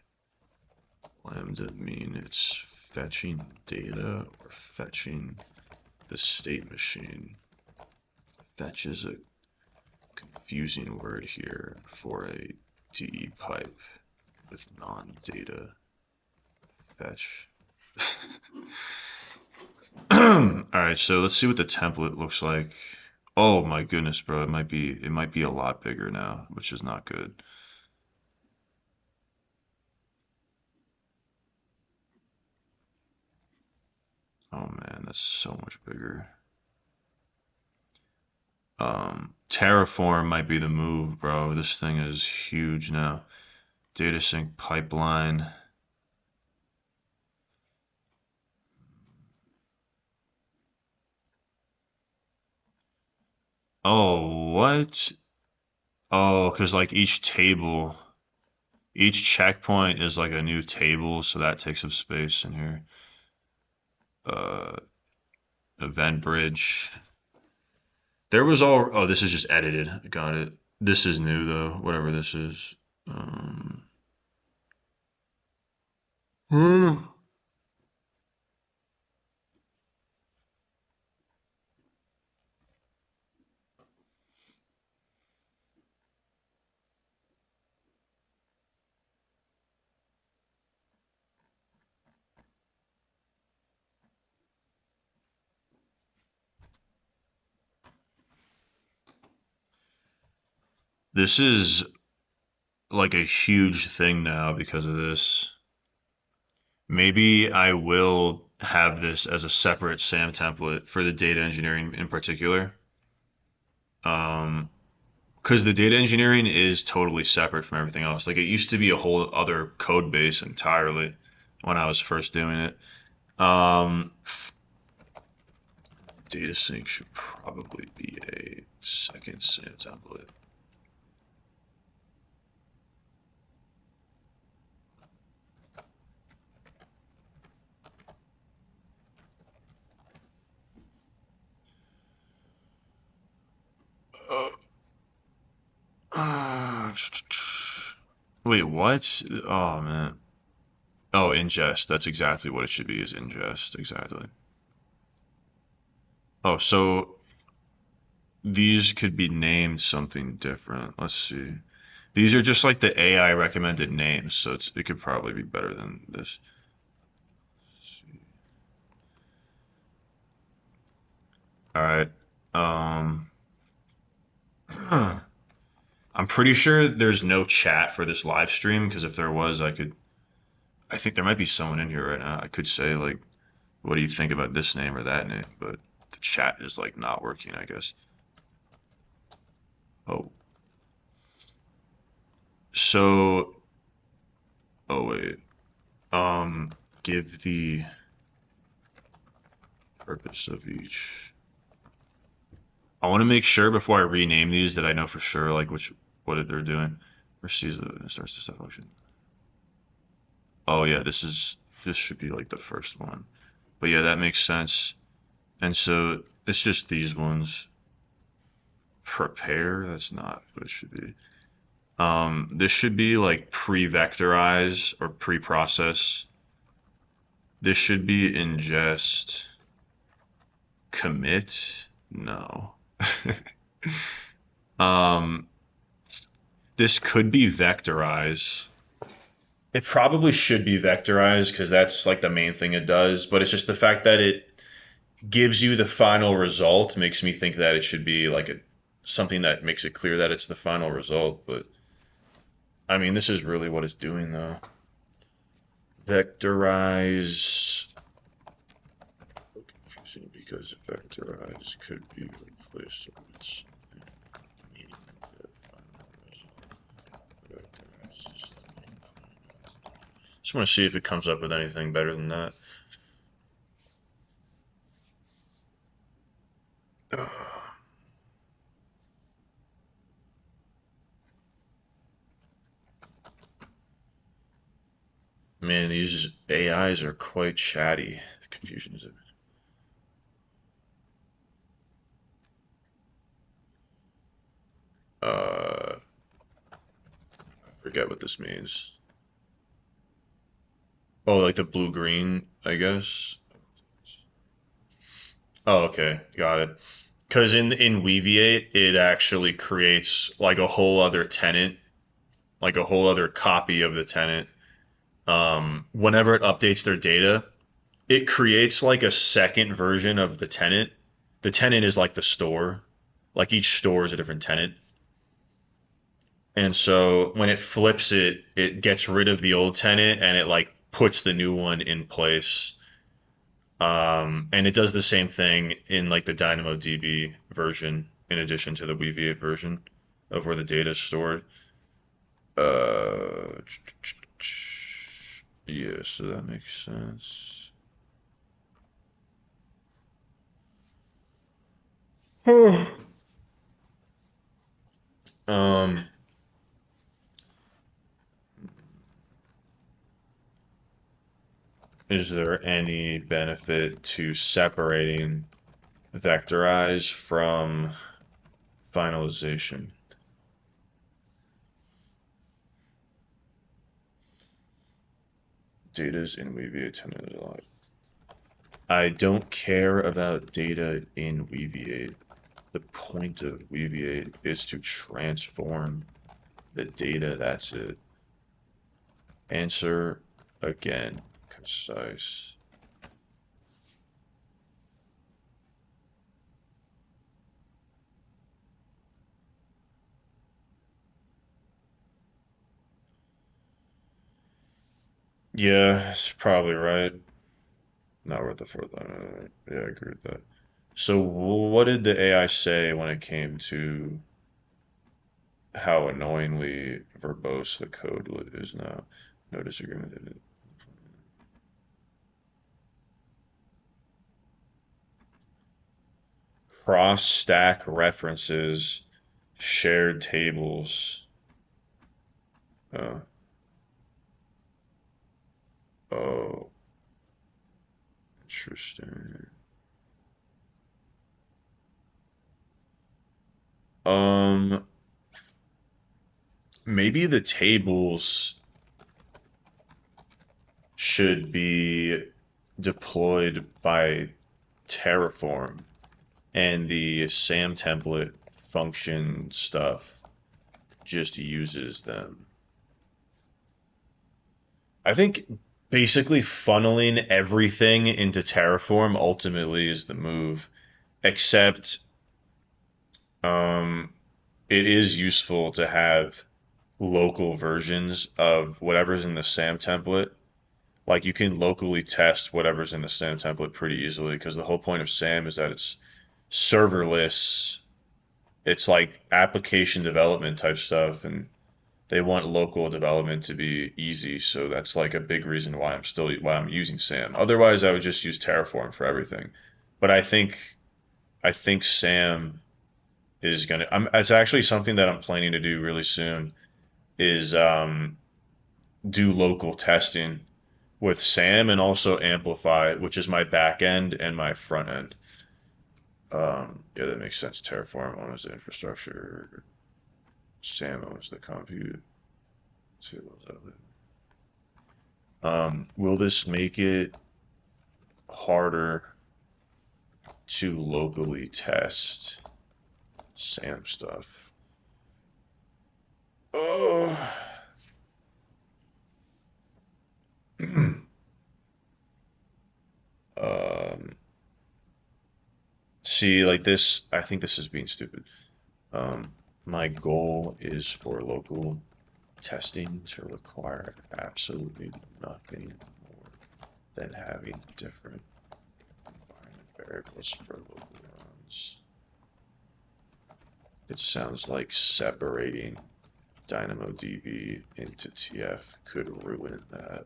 lambda mean it's fetching data or fetching the state machine? Fetch is a confusing word here for a DE pipe with non-data fetch. Alright, so let's see what the template looks like. Oh my goodness, bro, it might be a lot bigger now, which is not good. Oh man, that's so much bigger. Terraform might be the move, bro. This thing is huge now. Data sync pipeline. Oh, what? Oh, because like each checkpoint is like a new table, so that takes up space in here. Uh, event bridge. There was all. Oh, this is just edited. I got it. This is new though. Whatever this is. Um, this is like a huge thing now because of this. Maybe I will have this as a separate SAM template for the data engineering in particular. Because the data engineering is totally separate from everything else. Like it used to be a whole other code base entirely when I was first doing it. Um, data sync should probably be a second SAM template. Wait, what? Oh man. Oh, ingest. That's exactly what it should be, is ingest. Exactly. Oh, so these could be named something different. Let's see. These are just like the AI recommended names, so it could probably be better than this. All right. Um, I'm pretty sure there's no chat for this live stream because if there was, I could. I think there might be someone in here right now. I could say like, "What do you think about this name or that name?" But the chat is like not working, I guess. Oh, so. Oh wait. Give the purpose of each. I want to make sure before I rename these that I know for sure like what they're doing. Receives the starts the step function. Oh yeah, this should be like the first one. But yeah, that makes sense. And so it's just these ones. Prepare, that's not what it should be. This should be like pre-vectorize or pre-process. This should be ingest. Commit? No. um, this could be vectorize. It probably should be vectorized because that's like the main thing it does, but it's just the fact that it gives you the final result makes me think that it should be like something that makes it clear that it's the final result. But I mean, this is really what it's doing though. Vectorize. Confusing because vectorize could be replaced with something meaning the final result. Just want to see if it comes up with anything better than that. Man, these AIs are quite chatty. The confusion is. I forget what this means. Oh, like the blue green, I guess. Oh, okay, got it. Because in Weaviate, it actually creates like a whole other tenant, like a whole other copy of the tenant. Whenever it updates their data, it creates like a second version of the tenant. The tenant is like the store. Like each store is a different tenant. And so when it flips it, it gets rid of the old tenant and it like puts the new one in place. And it does the same thing in like the DynamoDB version, in addition to the Weaviate version of where the data is stored. Uh, yeah, so that makes sense. Um, is there any benefit to separating vectorize from finalization? Data's in Weaviate 10 a lot. I don't care about data in Weaviate. The point of Weaviate is to transform the data. That's it. Answer again. Concise. Yeah, it's probably right. Not worth the fourth line. Yeah, I agree with that. So, what did the AI say when it came to how annoyingly verbose the code is now? No disagreement. Cross-stack references, shared tables. Uh, oh, interesting. Um, Maybe the tables should be deployed by Terraform and the SAM template function stuff just uses them. I think basically funneling everything into Terraform ultimately is the move, except um, it is useful to have local versions of whatever's in the SAM template. Like you can locally test whatever's in the SAM template pretty easily because the whole point of SAM is that it's serverless. It's like application development type stuff, and they want local development to be easy. So that's like a big reason why I'm using SAM. Otherwise, I would just use Terraform for everything. But I think SAM is gonna. It's actually something that I'm planning to do really soon. Is do local testing with SAM and also Amplify, which is my back end and my front end. Yeah, that makes sense. Terraform owns the infrastructure. SAM owns the compute. Will this make it harder to locally test SAM stuff? Oh. um, See, like this, I think this is being stupid. Um, my goal is for local testing to require absolutely nothing more than having different environment variables for local runs. It sounds like separating DynamoDB into TF could ruin that.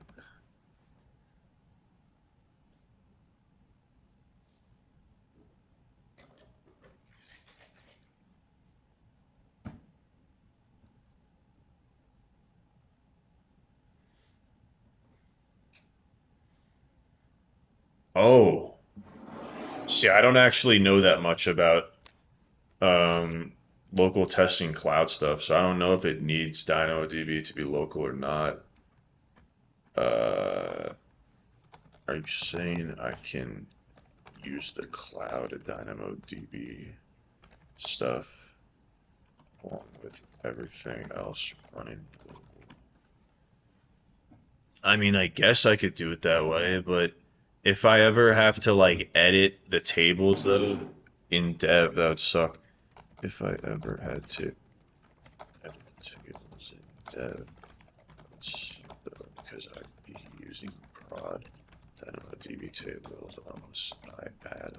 Oh, see, I don't actually know that much about um, local testing cloud stuff, so I don't know if it needs DynamoDB to be local or not. Uh, are you saying I can use the cloud DynamoDB stuff along with everything else running? I mean, I guess I could do it that way, but if I ever have to like edit the tables though in dev, that would suck. If I ever had to edit the tables in dev, because I'd be using prod DynamoDB DB tables unless I add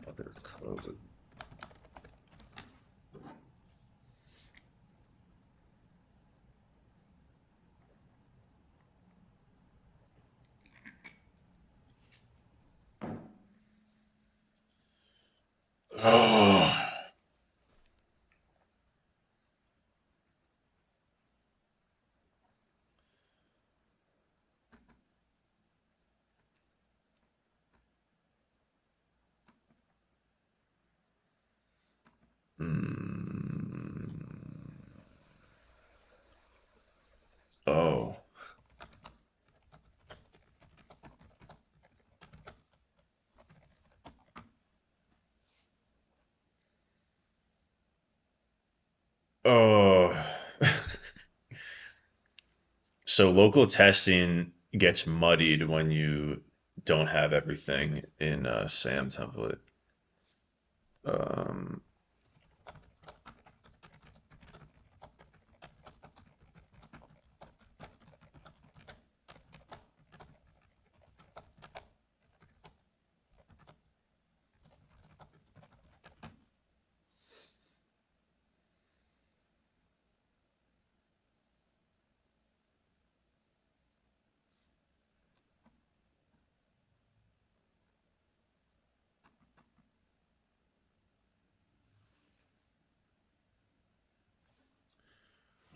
other code. Oh. Oh. Oh. So local testing gets muddied when you don't have everything in a SAM template. Um,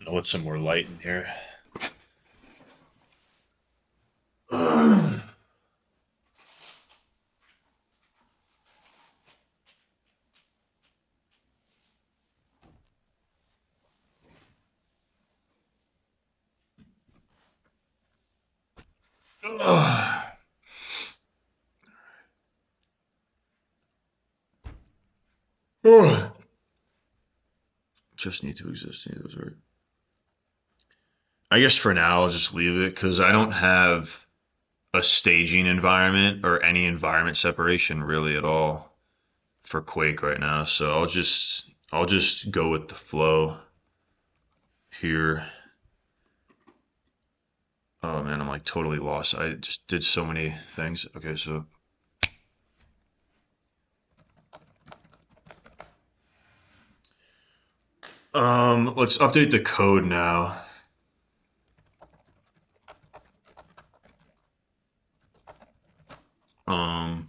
I'll let some more light in here. Just need to exist. Those are. I guess for now I'll just leave it because I don't have a staging environment or any environment separation really at all for Quake right now. So I'll just go with the flow here. Oh man, I'm like totally lost. I just did so many things. Okay, so let's update the code now. Um,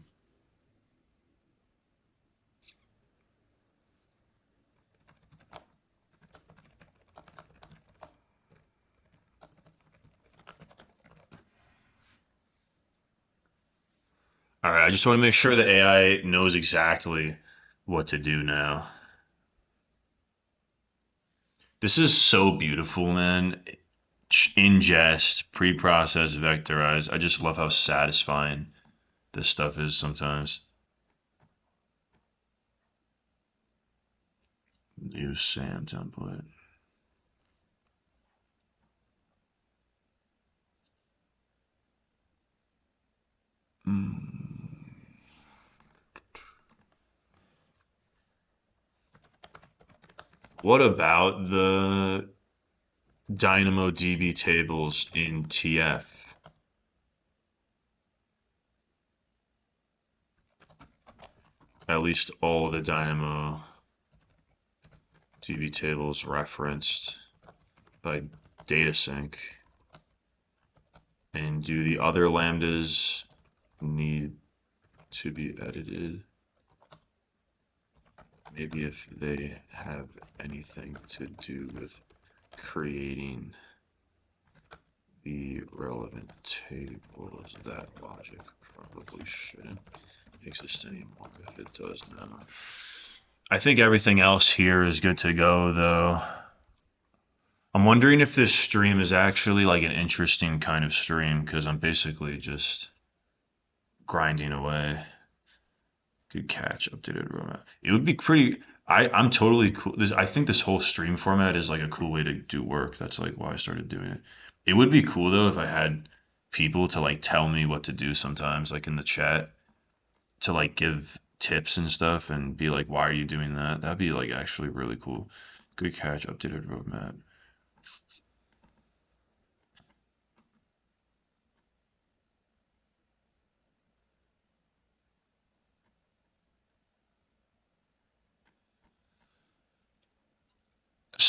all right, I just want to make sure the AI knows exactly what to do now. This is so beautiful, man. Ingest, pre-process, vectorize. I just love how satisfying this stuff is sometimes. Use SAM template. What about the DynamoDB tables in TF? At least all the DynamoDB tables referenced by Data Sync. And do the other lambdas need to be edited? Maybe if they have anything to do with creating the relevant tables, that logic probably shouldn't exist anymore if it does now. I think everything else here is good to go though. I'm wondering if this stream is actually like an interesting kind of stream because I'm basically just grinding away. Good catch, updated roadmap. It would be pretty. I'm totally cool. I think this whole stream format is like a cool way to do work. That's like why I started doing it. It would be cool though if I had people to like tell me what to do sometimes, like in the chat, to like give tips and stuff and be like, why are you doing that? That'd be like actually really cool. Good catch, updated roadmap.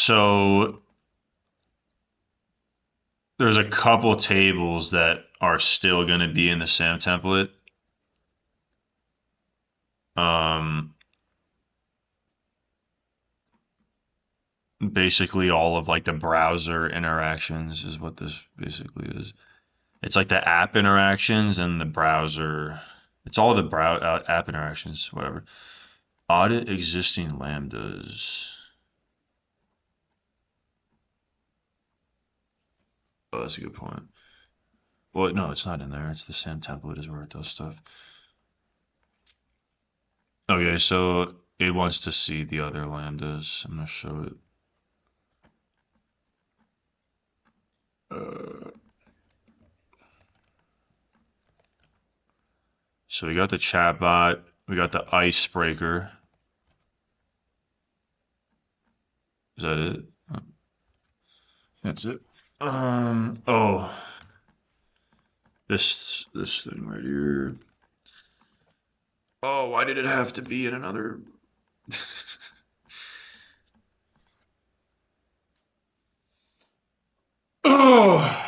So there's a couple tables that are still going to be in the SAM template. Um, Basically all of like the browser interactions is what this basically is. It's like the app interactions and the browser. It's all the app interactions, whatever. Audit existing lambdas. Oh, that's a good point. Well, no, it's not in there. It's the SAM template is where it does stuff. Okay, so it wants to see the other lambdas. I'm gonna show it. Uh, so we got the chatbot. We got the icebreaker. Is that it? That's it. Oh, this thing right here. Oh, why did it have to be in another? Oh.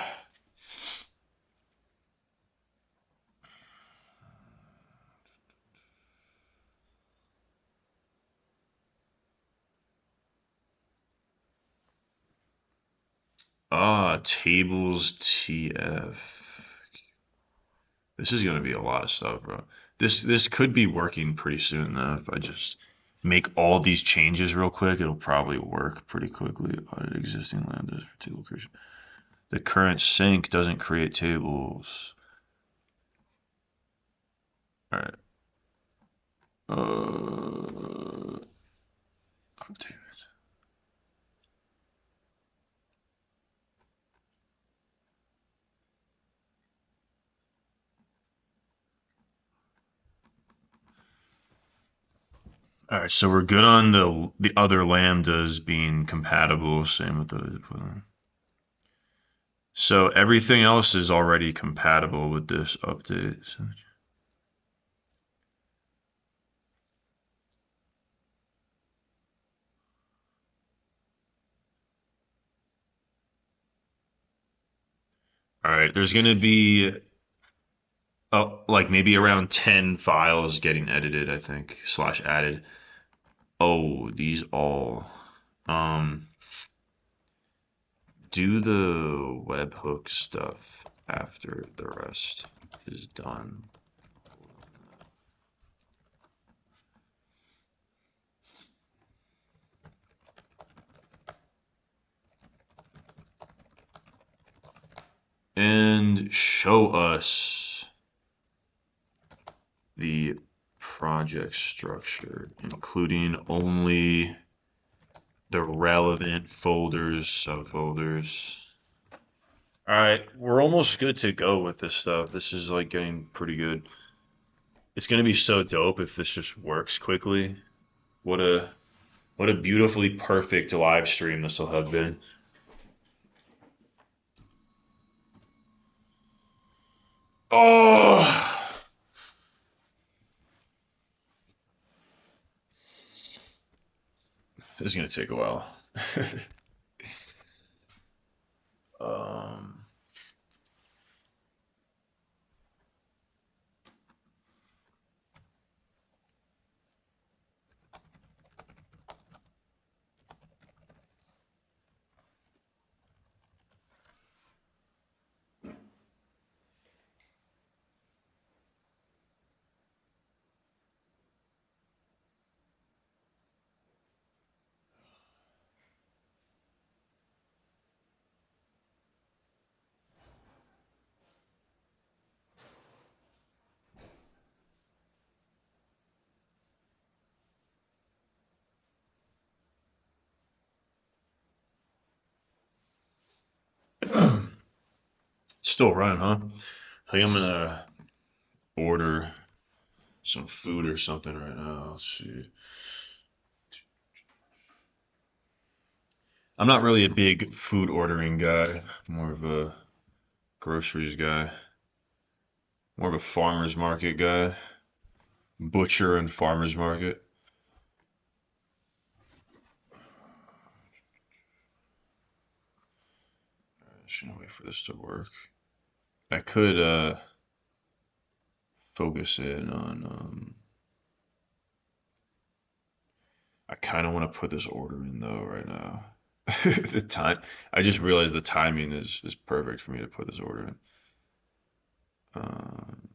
Tables TF. This is gonna be a lot of stuff, bro. This could be working pretty soon though. If I just make all these changes real quick, it'll probably work pretty quickly. Audit existing lambdas for table creation. The current sync doesn't create tables. All right. Update. All right, so we're good on the other lambdas being compatible. Same with the. So everything else is already compatible with this update. So. All right, there's gonna be like maybe around 10 files getting edited, I think, slash added. Oh, these all. Um, do the webhook stuff after the rest is done. And show us the project structure, including only the relevant folders, subfolders. All right, we're almost good to go with this stuff. This is like getting pretty good. It's gonna be so dope if this just works quickly. What a what a beautifully perfect live stream this will have been. Oh, this is gonna take a while. um, Still running, huh? I think I'm gonna order some food or something right now. Let's see. I'm not really a big food ordering guy. More of a groceries guy. More of a farmer's market guy. Butcher and farmer's market. just gonna wait for this to work. I could focus in on I kind of want to put this order in though right now. The time I just realized the timing is perfect for me to put this order in. Um,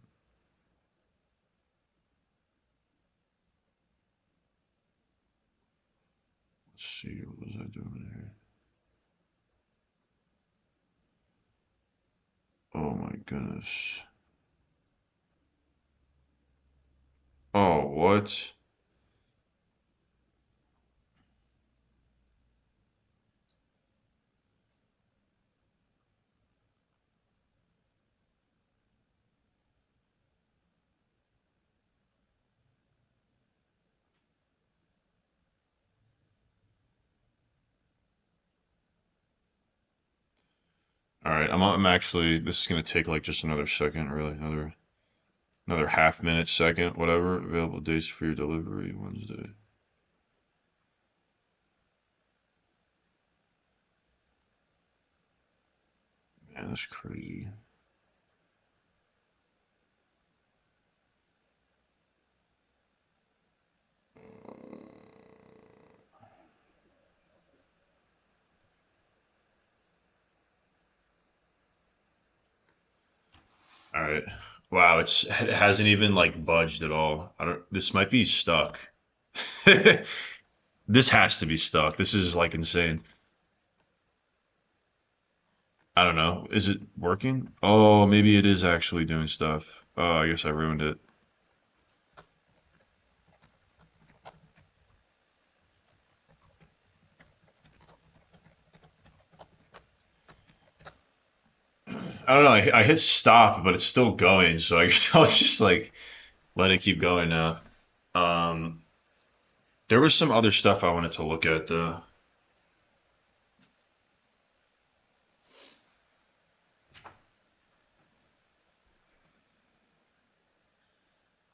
let's see, what was I doing here? Oh my goodness. Oh, what? All right, I'm actually this is gonna take like just another second, really, another half minute, second, whatever. Available dates for your delivery Wednesday. Man, that's crazy. All right. Wow, it hasn't even like budged at all. I don't. This might be stuck. This has to be stuck. This is like insane. I don't know. Is it working? Oh, maybe it is actually doing stuff. Oh, I guess I ruined it. I don't know. I hit stop, but it's still going. So I guess I'll just like let it keep going now. Um, there was some other stuff I wanted to look at though.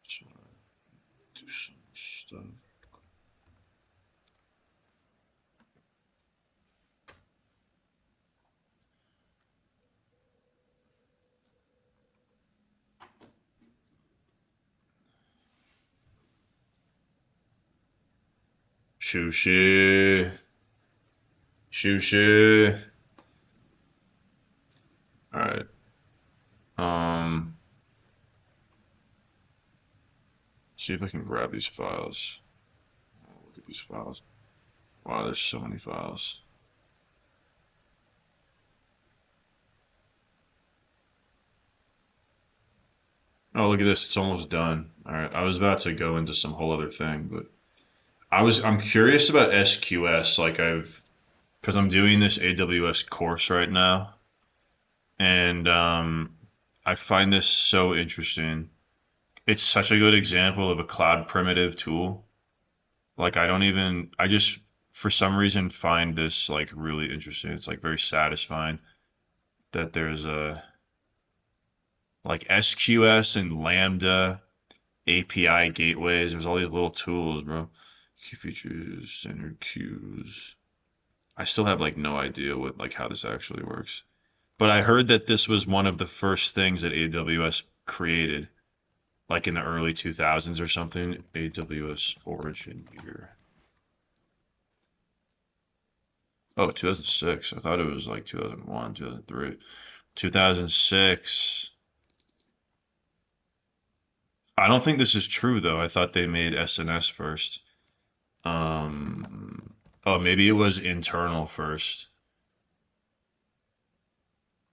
So, do some stuff. Sushi. Sushi. All right. Um, see if I can grab these files. Oh, look at these files. Wow, there's so many files. Oh, look at this. It's almost done. All right. I was about to go into some whole other thing, but I'm curious about SQS. Because I'm doing this AWS course right now, and I find this so interesting. It's such a good example of a cloud primitive tool. Like I just for some reason find this like really interesting. It's like very satisfying that there's a like SQS and Lambda API gateways. There's all these little tools, bro. Key features, standard queues. I still have like no idea what like how this actually works. But I heard that this was one of the first things that AWS created, like in the early 2000s or something. AWS origin year. Oh, 2006. I thought it was like 2001, 2003. 2006. I don't think this is true though. I thought they made SNS first. Oh, maybe it was internal first.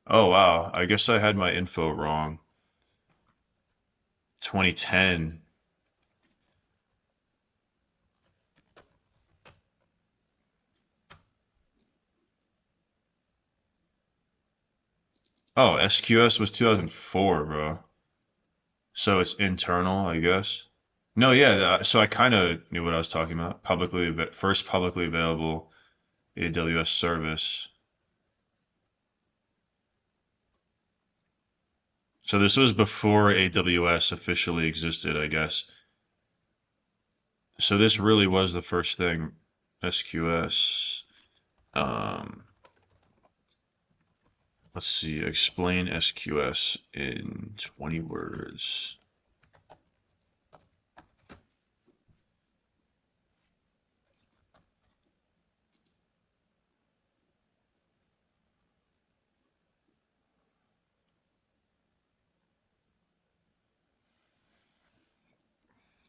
Oh wow, I guess I had my info wrong. 2010. Oh, SQS was 2004, bro. So it's internal, I guess. No, yeah, so I kind of knew what I was talking about. First publicly available AWS service. So this was before AWS officially existed, I guess. So this really was the first thing, SQS. Um, Let's see. Explain SQS in 20 words.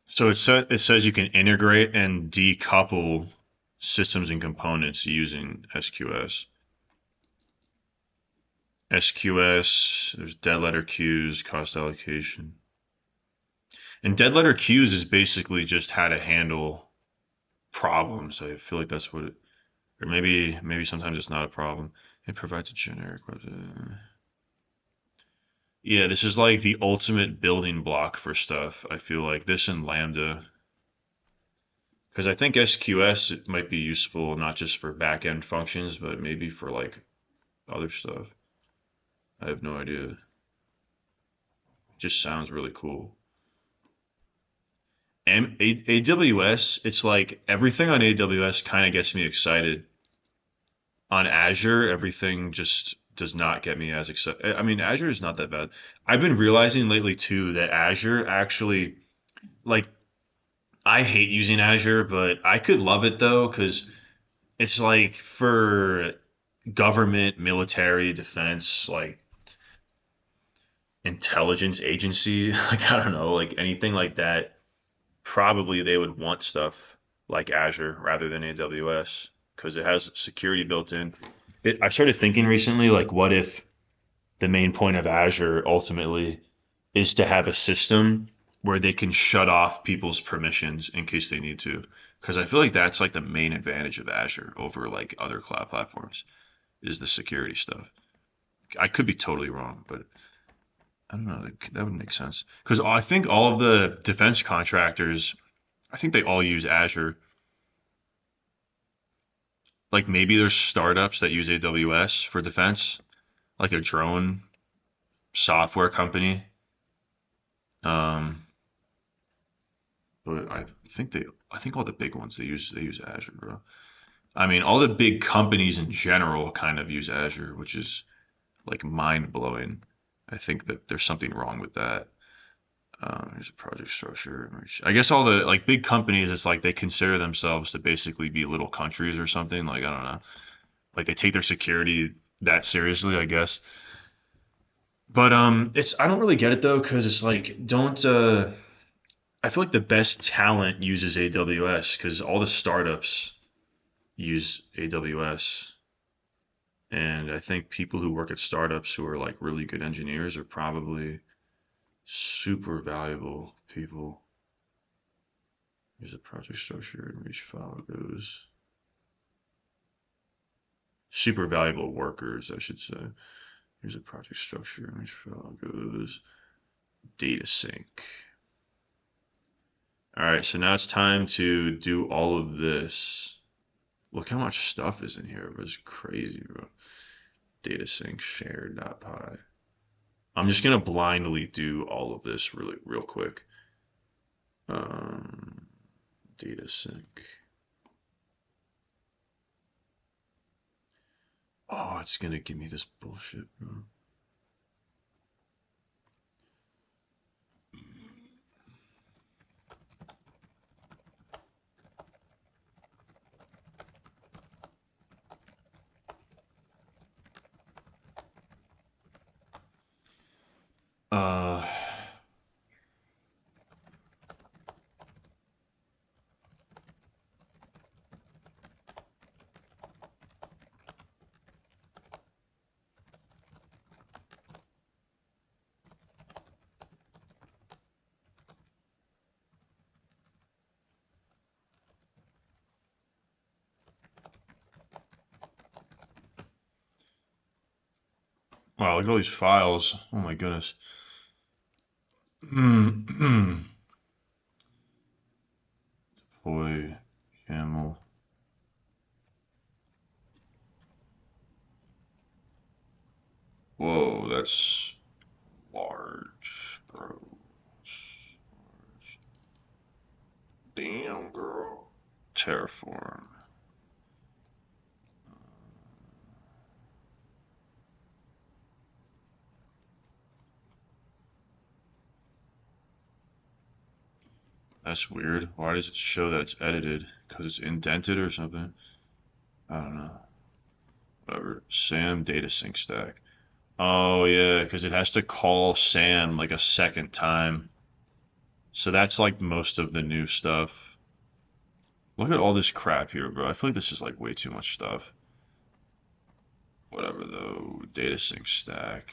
So it says you can integrate and decouple systems and components using SQS. SQS, there's dead letter queues, cost allocation. And dead letter queues is basically just how to handle problems. I feel like that's what it, or maybe sometimes it's not a problem. It provides a generic website. Yeah, this is like the ultimate building block for stuff. I feel like this and Lambda, because I think SQS it might be useful not just for back-end functions, but maybe for like other stuff. I have no idea. It just sounds really cool. And AWS, it's like everything on AWS kind of gets me excited. On Azure, everything just does not get me as excited. I mean, Azure is not that bad. I've been realizing lately too that Azure actually, like, I hate using Azure, but I could love it though, because it's like for government, military, defense, like intelligence agency, like I don't know, like anything like that, probably they would want stuff like Azure rather than AWS because it has security built in. I started thinking recently, like, what if the main point of Azure ultimately is to have a system where they can shut off people's permissions in case they need to? Because I feel like that's like the main advantage of Azure over like other cloud platforms is the security stuff. I could be totally wrong, but I don't know. That would make sense. Because I think all of the defense contractors, I think they all use Azure. Like maybe there's startups that use AWS for defense, like a drone software company. Um, but I think all the big ones they use Azure, bro. I mean, all the big companies in general kind of use Azure, which is like mind blowing. I think that there's something wrong with that. Here's a project structure. I guess all the like big companies, it's like they consider themselves to basically be little countries or something. Like I don't know, like they take their security that seriously, I guess. But it's I don't really get it though, because it's like don't I feel like the best talent uses AWS because all the startups use AWS, and I think people who work at startups who are like really good engineers are probably super valuable people. Here's a project structure and each file goes. Super valuable workers, I should say. Here's a project structure and each file goes. Data sync. All right, so now it's time to do all of this. Look how much stuff is in here. It was crazy, bro. Data sync shared.py. I'm just gonna blindly do all of this really real quick. Um, Data sync. Oh, it's gonna give me this bullshit, bro. Uh, wow, look at all these files. Oh my goodness. Deploy camel. Whoa, that's large, bro. Damn, girl. Terraform. That's weird. Why does it show that it's edited? Because it's indented or something? I don't know. Whatever. SAM data sync stack. Oh yeah, because it has to call SAM like a second time. So that's like most of the new stuff. Look at all this crap here, bro. I feel like this is like way too much stuff. Whatever though. Data sync stack.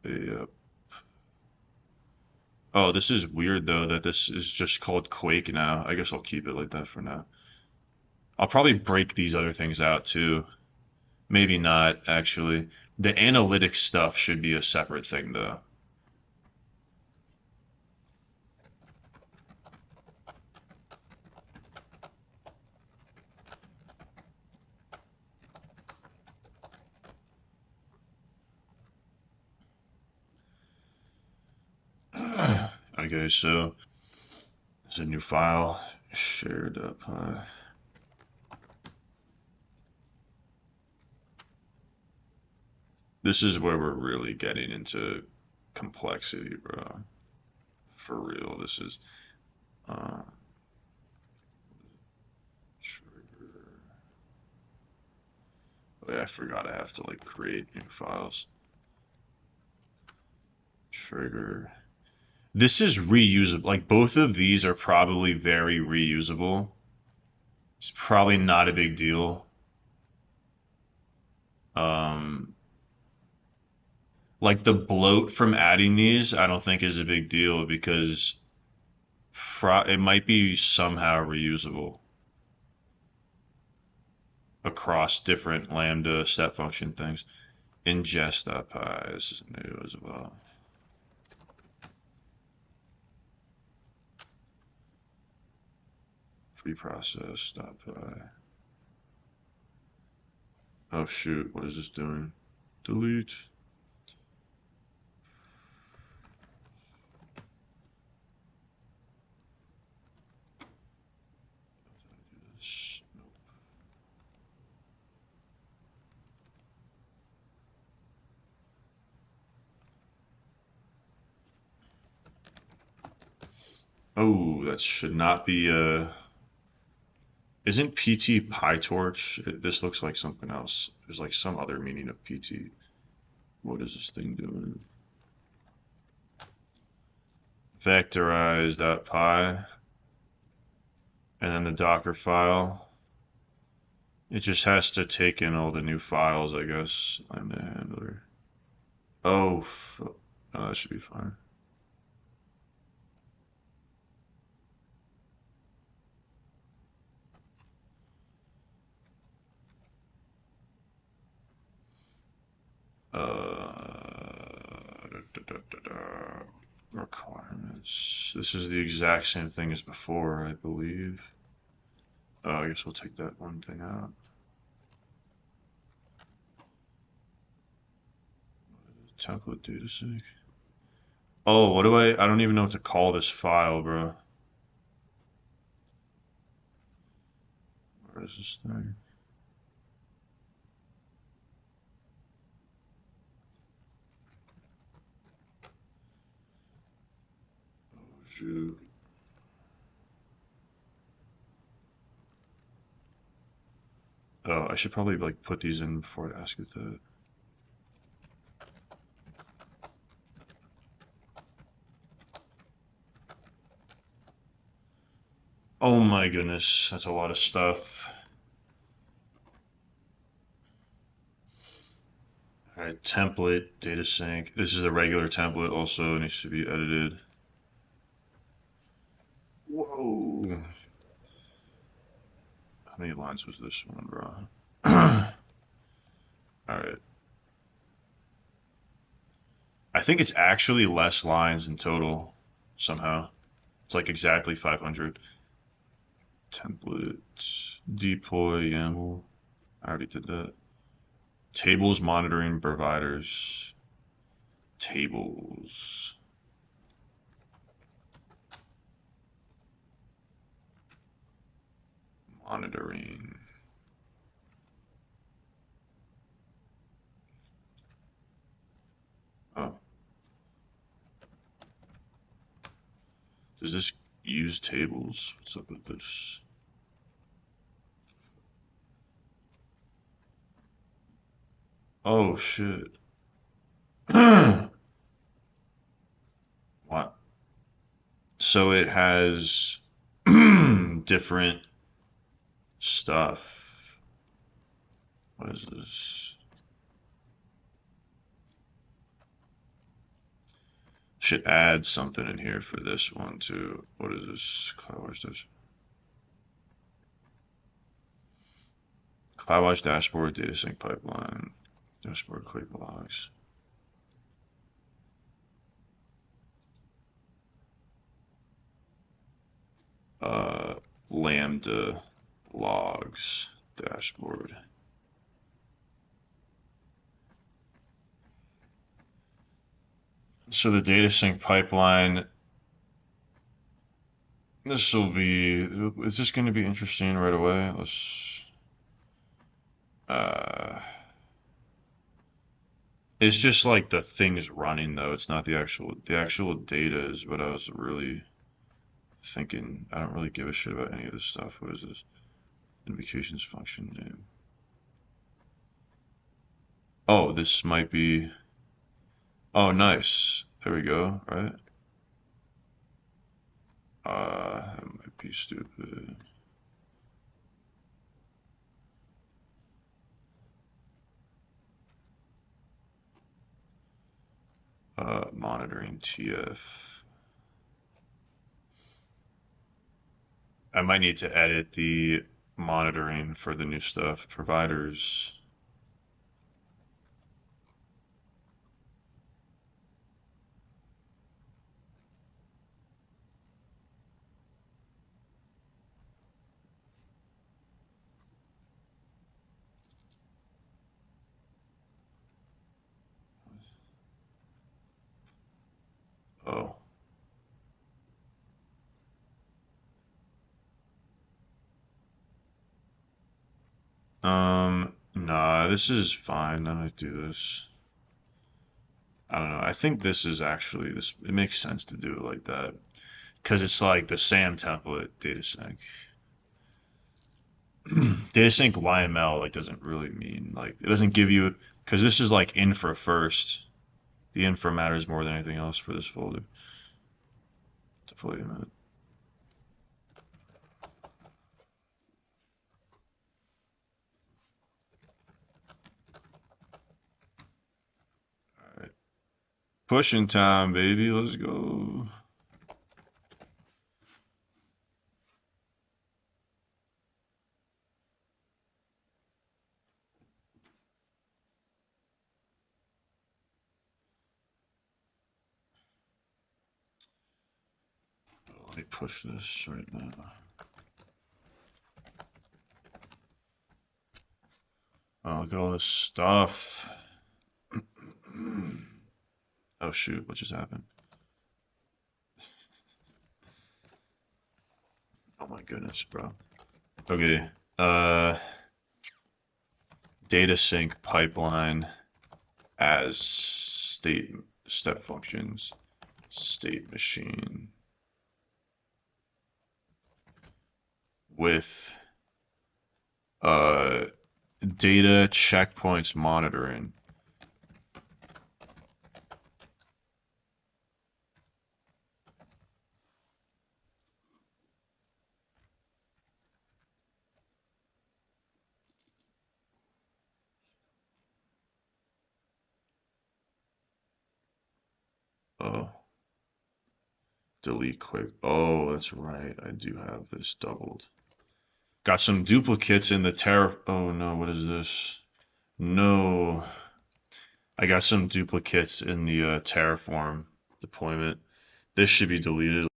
Yep. Oh, this is weird though that this is just called Quake now. I guess I'll keep it like that for now. I'll probably break these other things out too. Maybe not, actually. The analytics stuff should be a separate thing though. Okay, so there's a new file shared up. This is where we're really getting into complexity, bro. For real, this is uh, trigger. Oh, yeah, I forgot I have to like create new files. Trigger. This is reusable. Like both of these are probably very reusable. It's probably not a big deal. Um, like the bloat from adding these, I don't think is a big deal because it might be somehow reusable across different Lambda step function things. Ingest.py, this is new as well. Preprocess.py. Oh shoot, what is this doing? Delete. Oh, that should not be Isn't PT PyTorch? This looks like something else. There's like some other meaning of PT. What is this thing doing? Vectorize.py. And then the Docker file. It just has to take in all the new files, I guess. Lambda handler. Oh, no, that should be fine. Requirements. This is the exact same thing as before, I believe. Oh, I guess we'll take that one thing out. Template data sync. Oh, what do I don't even know what to call this file, bro. Where is this thing? Oh, shoot. Oh, I should probably like put these in before I ask it to. Oh my goodness, that's a lot of stuff. Alright, template, data sync. This is a regular template, also needs to be edited. Whoa. How many lines was this one, bro? Alright. I think it's actually less lines in total, somehow. It's like exactly 500. Template, deploy, YAML. I already did that. Tables monitoring providers. Tables. Monitoring. Oh, Does this use tables? What's up with this? Oh shit. What? So it has different stuff. What is this? Should add something in here for this one too. What is this? CloudWatch this? CloudWatch dashboard, data sync pipeline, dashboard Quake logs. Lambda logs dashboard. So the data sync pipeline, this will be, is this going to be interesting right away? Uh, it's just like the things running though. It's not the actual data is what I was really thinking. I don't really give a shit about any of this stuff. What is this? Invocations function name. Oh, this might be, oh, nice. There we go, right? That might be stupid. Monitoring TF. I might need to edit the monitoring for the new stuff. Providers. Oh. Nah, this is fine. I might do this. I don't know. I think this is actually this. It makes sense to do it like that because it's like the SAM template data sync. Data sync YML like doesn't really mean like it doesn't give you because this is like infra first. The infra matters more than anything else for this folder. Deployment. All right. Pushing time, baby. Let's go. Let me push this right now. Oh, look at all this stuff. Oh shoot, what just happened? Oh my goodness, bro. Okay. Uh, Data sync pipeline as state step functions, state machine with uh data checkpoints monitoring. Oh, delete quick. Oh, that's right. I do have this doubled. Got some duplicates in the terra. Oh no, what is this? No. I got some duplicates in the Terraform deployment. This should be deleted.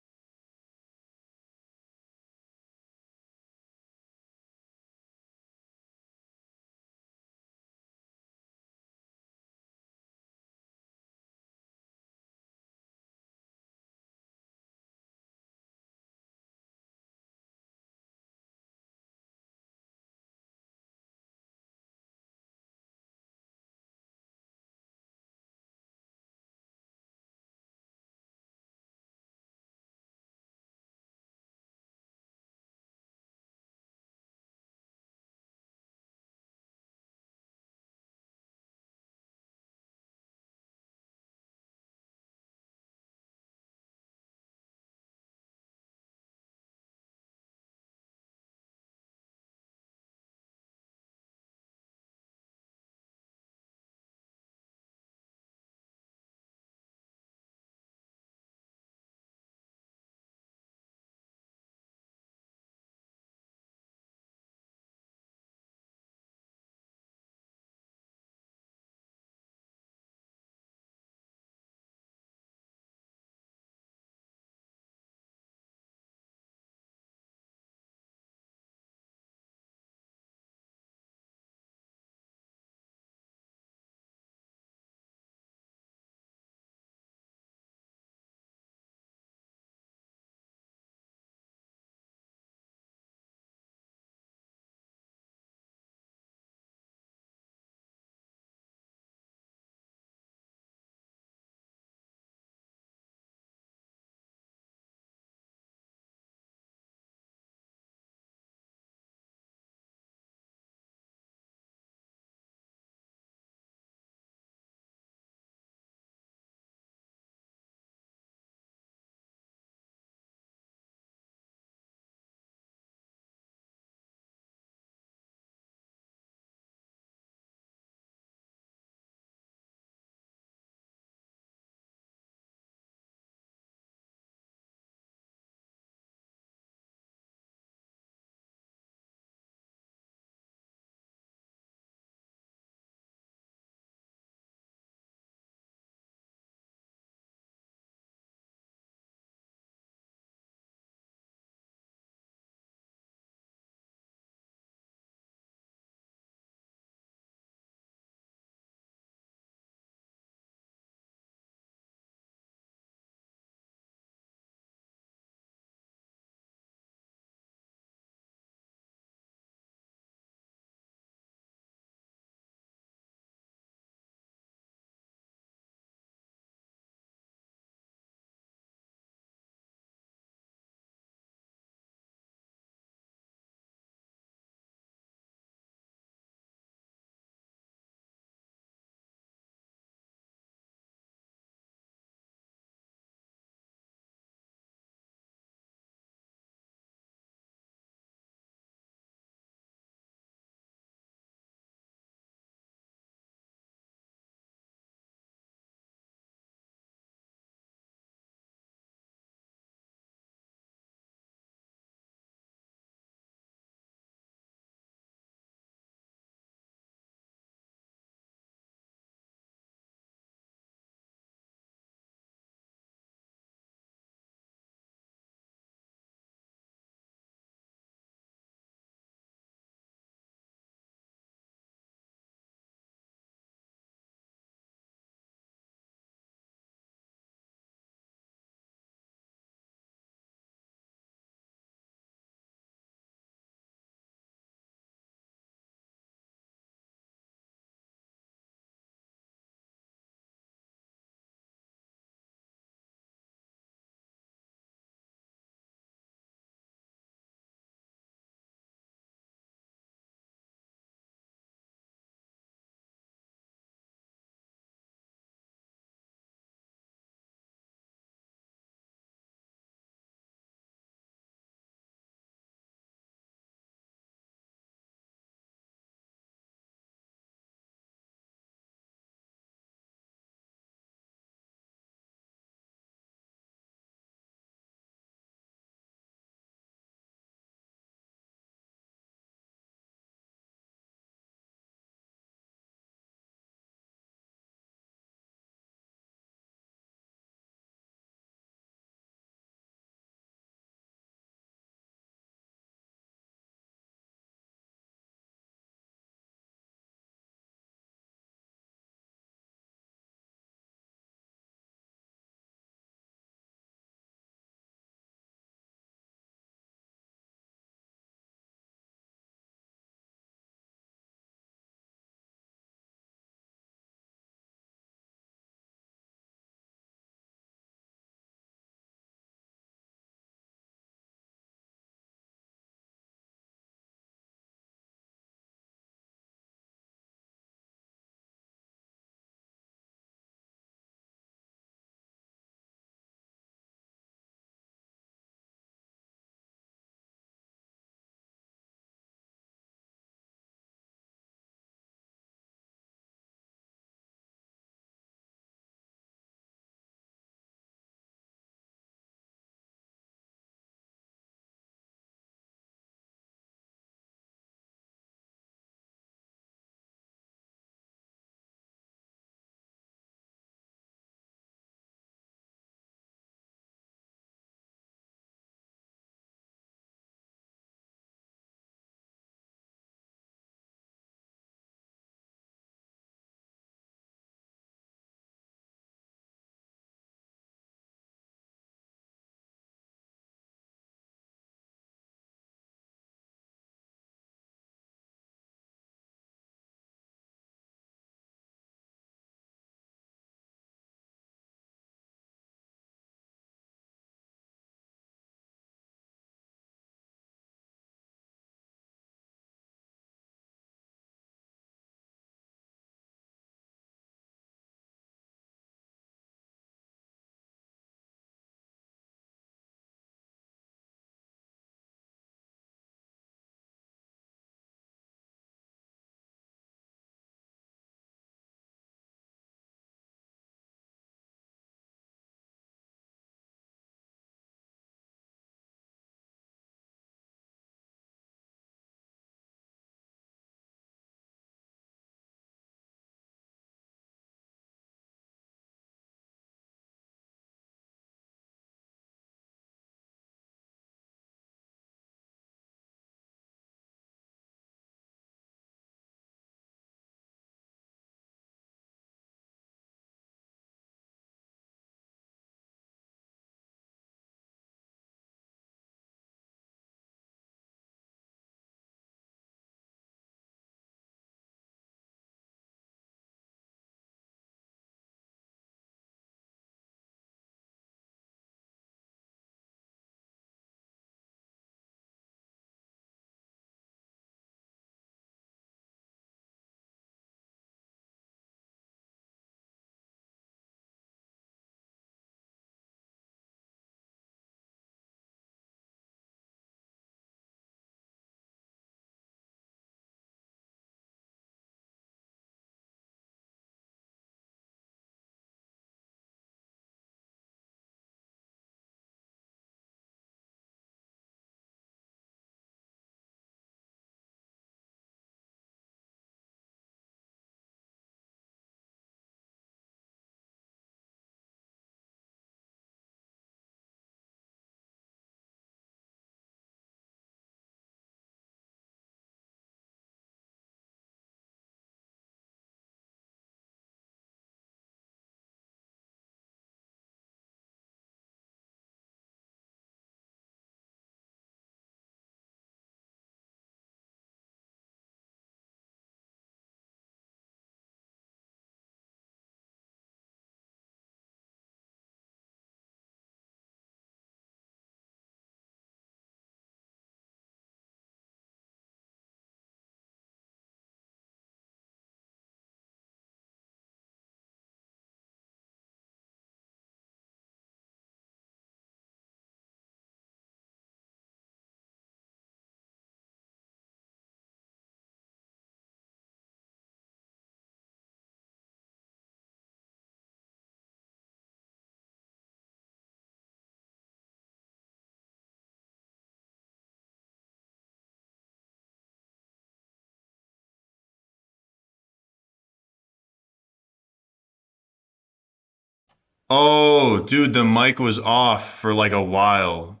Oh, dude, the mic was off for like a while.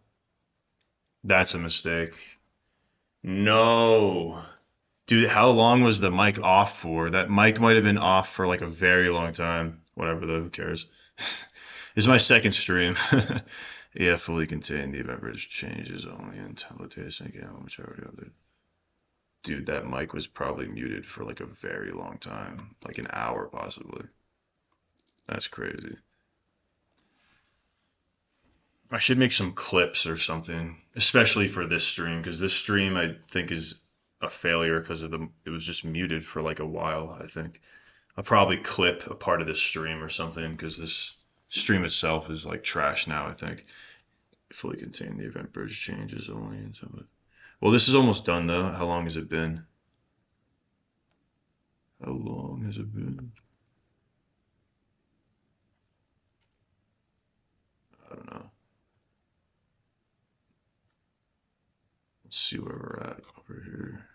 That's a mistake. No. Dude, how long was the mic off for? That mic might have been off for like a very long time. Whatever though, who cares? This is my second stream. Yeah, fully contained. The event bridge changes only until the data sync again, which I already updated. Dude, that mic was probably muted for like a very long time, like an hour possibly. That's crazy. I should make some clips or something, especially for this stream, because this stream I think is a failure because of the it was just muted for like a while, I think. I'll probably clip a part of this stream or something because this stream itself is like trash now, I think. Fully contain the event bridge changes only until it. Well, this is almost done though. How long has it been? How long has it been? I don't know. Let's see where we're at over here.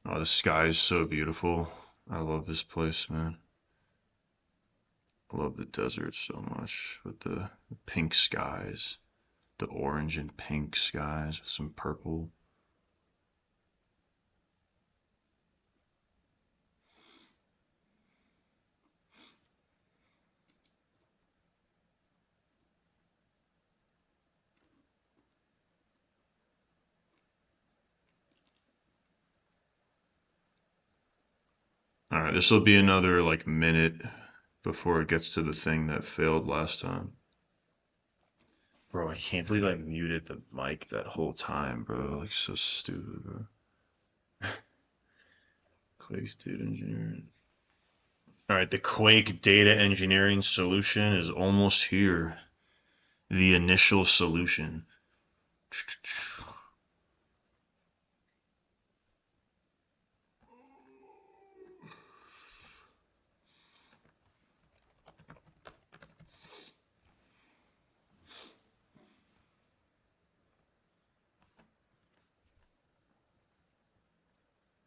Oh, the sky is so beautiful. I love this place, man. I love the desert so much with the pink skies, the orange and pink skies with some purple. All right, this will be another like minute before it gets to the thing that failed last time. Bro, I can't believe I muted the mic that whole time, bro. Like so stupid, bro. Quake data engineering. All right, the Quake data engineering solution is almost here. The initial solution.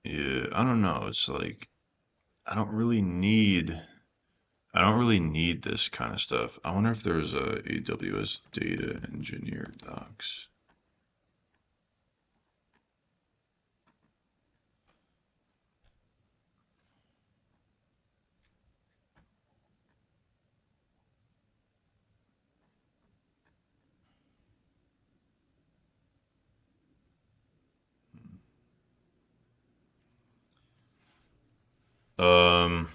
Yeah, I don't know. It's like I don't really need I don't really need this kind of stuff. I wonder if there's a AWS data engineer docs. Um,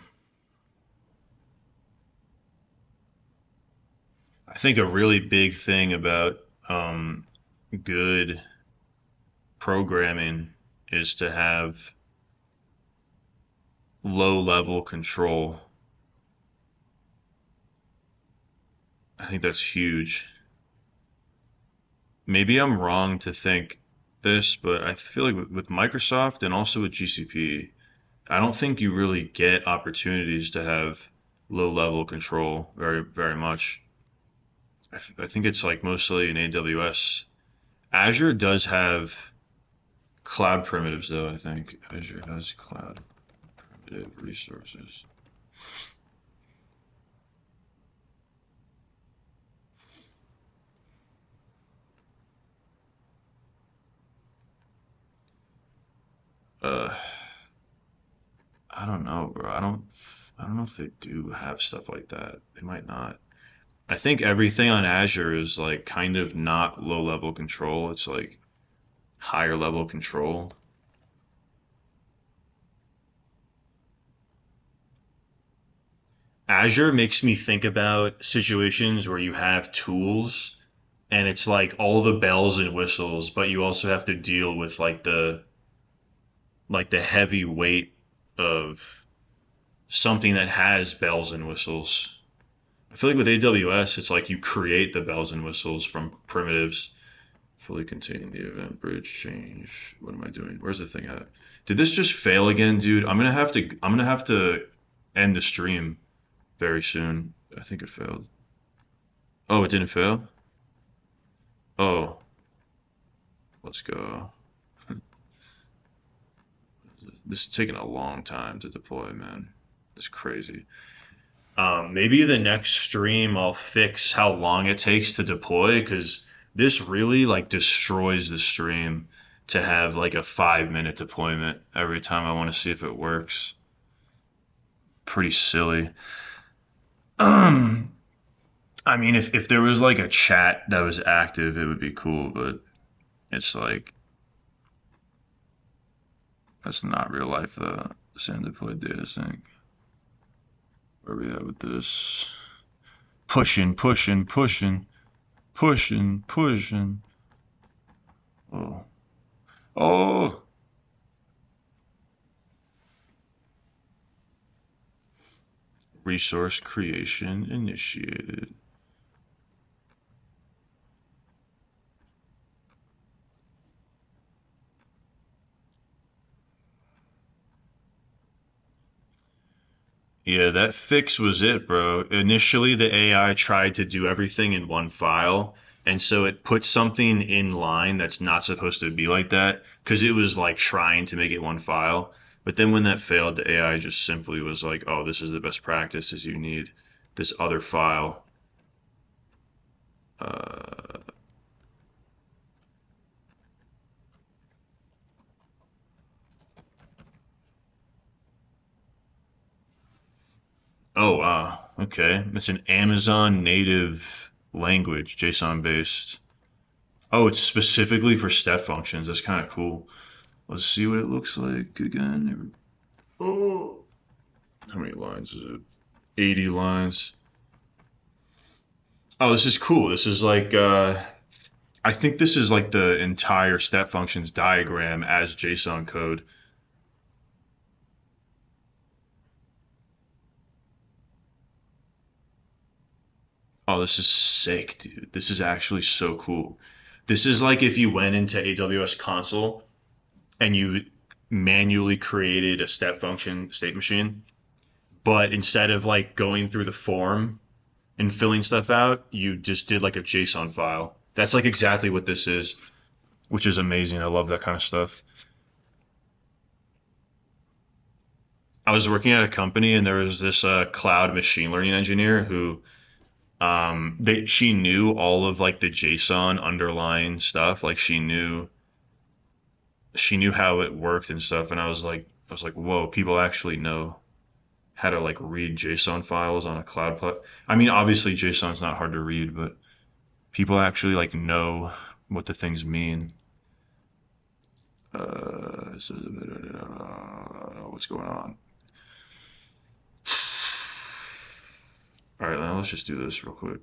I think a really big thing about good programming is to have low level control. I think that's huge. Maybe I'm wrong to think this, but I feel like with Microsoft and also with GCP, I don't think you really get opportunities to have low level control very much. I think it's like mostly in AWS. Azure does have cloud primitives though, I think. Azure has cloud primitive resources. Uh, I don't know, bro. I don't know if they do have stuff like that. They might not. I think everything on Azure is like kind of not low level control. It's like higher level control. Azure makes me think about situations where you have tools and it's like all the bells and whistles, but you also have to deal with like the heavy weight of something that has bells and whistles. I feel like with AWS, it's like you create the bells and whistles from primitives. Fully containing the event bridge change. What am I doing? Where's the thing at? Did this just fail again, dude? I'm gonna have to end the stream very soon. I think it failed. Oh, it didn't fail? Oh, let's go. This is taking a long time to deploy, man. It's crazy. Maybe the next stream I'll fix how long it takes to deploy because this really like destroys the stream to have like a 5 minute deployment every time I want to see if it works. Pretty silly. I mean, if there was like a chat that was active, it would be cool, but it's like that's not real life. Send deploy data sync. Where are we at with this? Pushing, pushing, pushing, pushing, pushing. Oh, oh. Resource creation initiated. Yeah, that fix was it, bro. Initially, the AI tried to do everything in one file, and so it put something in line that's not supposed to be like that because it was like trying to make it one file. But then when that failed, the AI just simply was like, "Oh, this is the best practice. Is you need this other file." Uh, oh, wow. Okay, it's an Amazon native language, JSON based. Oh, it's specifically for step functions. That's kind of cool. Let's see what it looks like again. Oh, how many lines is it? 80 lines. Oh, this is cool. This is like, I think this is like the entire step functions diagram as JSON code. Oh, this is sick, dude. This is actually so cool. This is like if you went into AWS console and you manually created a step function state machine, but instead of like going through the form and filling stuff out, you just did like a JSON file. That's like exactly what this is, which is amazing. I love that kind of stuff. I was working at a company and there was this cloud machine learning engineer who she knew all of like the JSON underlying stuff. Like she knew how it worked and stuff. And I was like, whoa, people actually know how to like read JSON files on a cloud I mean, obviously JSON's not hard to read, but people actually like know what the things mean. What's going on? All right, now let's just do this real quick.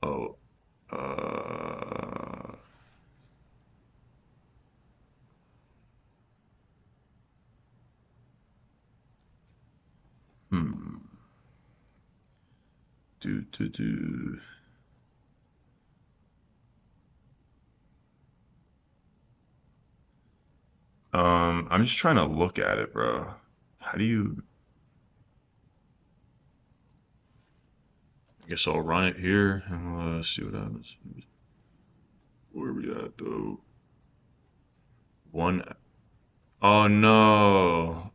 Oh, uh, hmm, do. I'm just trying to look at it, bro. How do you? I guess I'll run it here and we'll see what happens. Where are we at though? One. Oh no.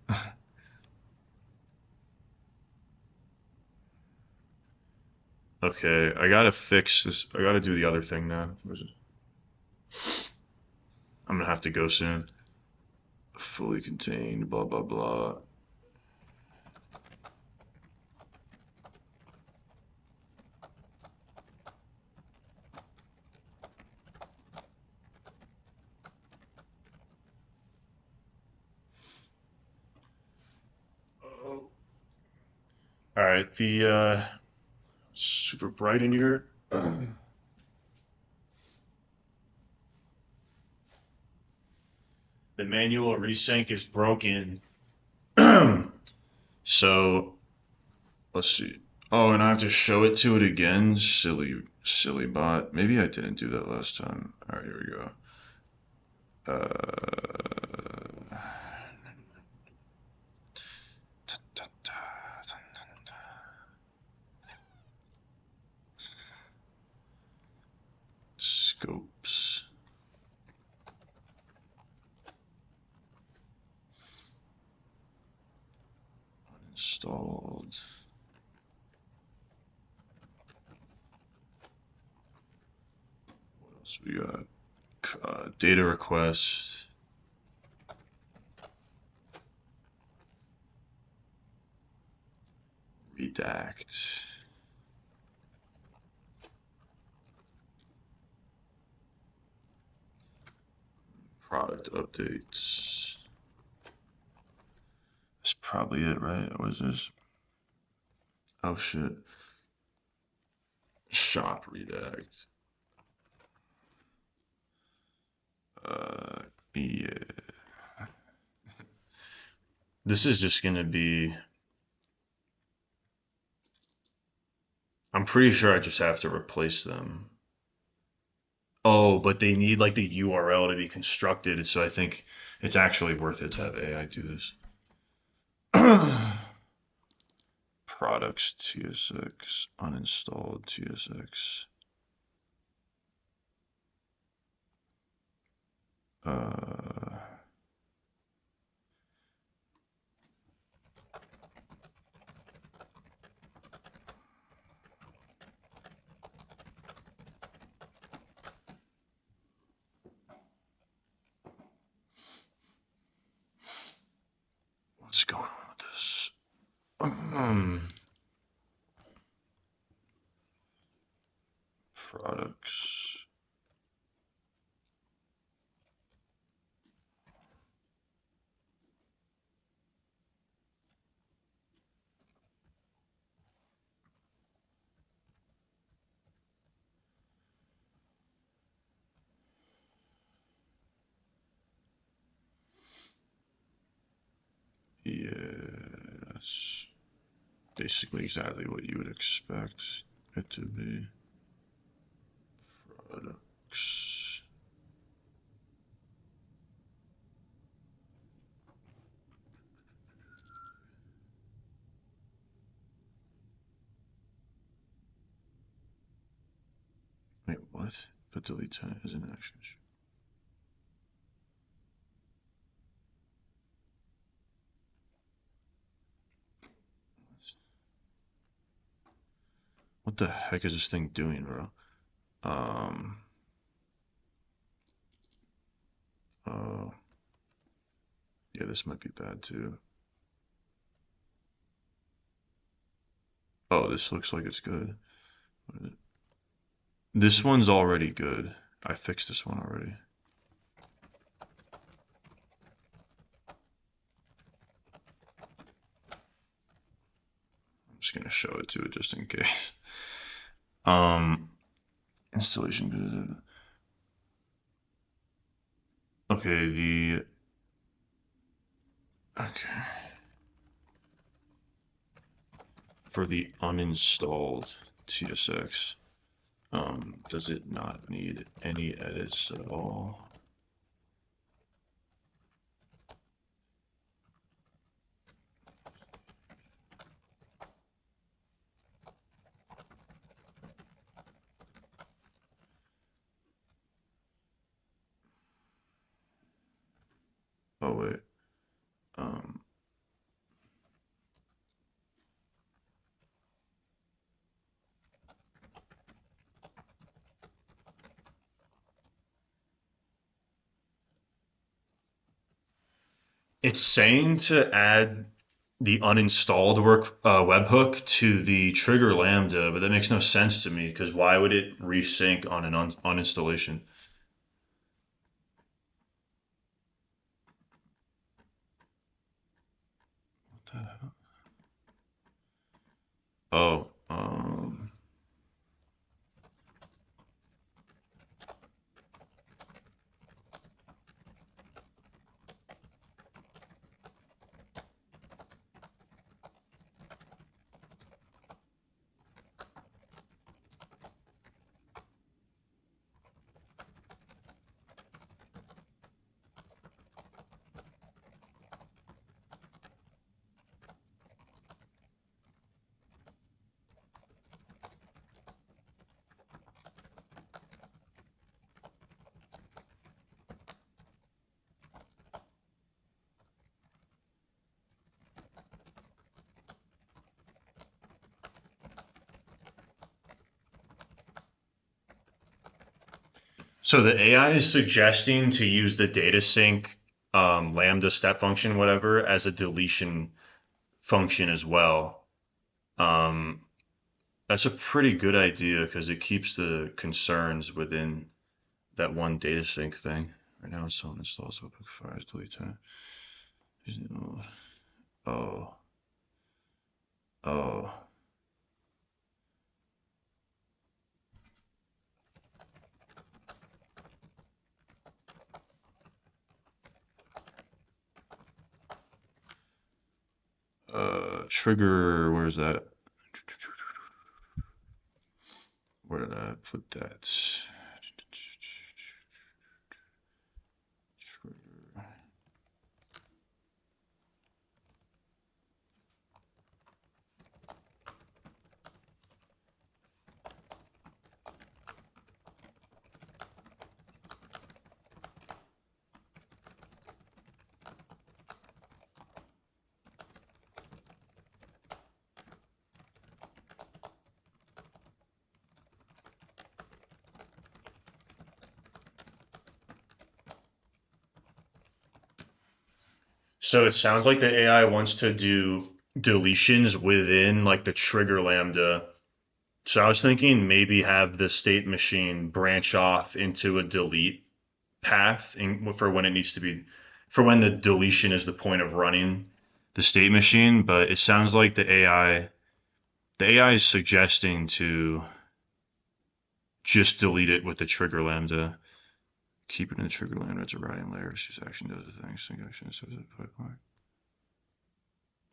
Okay, I gotta fix this. I gotta do the other thing now. I'm gonna have to go soon. Fully contained, blah blah blah. Oh. All right, the super bright in here. The manual resync is broken. So let's see. Oh, and I have to show it to it again. Silly, silly bot. Maybe I didn't do that last time. All right, here we go. Scopes. uninstalled. What else we got? Data request. Redact. Product updates. That's probably it, right? What is this? Oh shit. Shop redact. Yeah. This is just gonna be. I'm pretty sure I just have to replace them. Oh, but they need like the URL to be constructed, so I think it's actually worth it to have AI do this. Products TSX uninstalled TSX. What's going on with this? Products. Yeah, that's basically exactly what you would expect it to be. Products. Wait, what? But delete tenant is an action. What the heck is this thing doing, bro? Oh, yeah, this might be bad too. Oh, this looks like it's good. This one's already good. I fixed this one already. I'm just gonna show it to it just in case. Installation good. Okay, okay. For the uninstalled TSX, does it not need any edits at all? Oh wait. Um, it's saying to add the uninstalled webhook to the trigger lambda, but that makes no sense to me because why would it resync on an uninstallation? What the hell? Oh, So the AI is suggesting to use the data sync lambda step function, whatever, as a deletion function as well. Um, that's a pretty good idea because it keeps the concerns within that one data sync thing. Right now, someone installs open files, delete time. Oh, oh. Trigger, where's that? Where did I put that? Trigger. So it sounds like the AI wants to do deletions within like the trigger lambda. So I was thinking maybe have the state machine branch off into a delete path for when it needs to be, for when the deletion is the point of running the state machine. But it sounds like the AI is suggesting to just delete it with the trigger lambda. Keep it in the trigger lambda. It's a routing layer. Use action does the thing. Sync action starts the pipeline.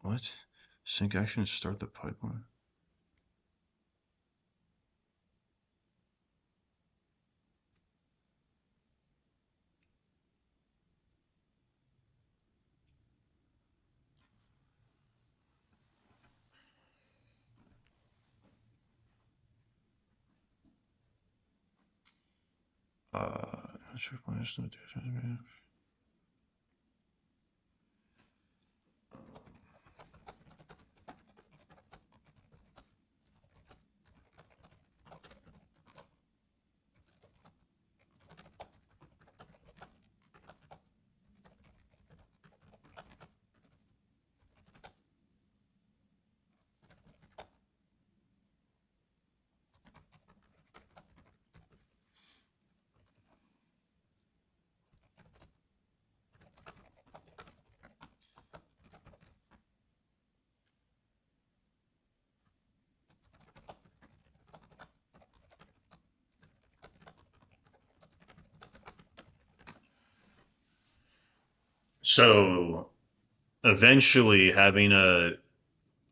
What? Sync action start the pipeline? Checkpoint. So eventually having a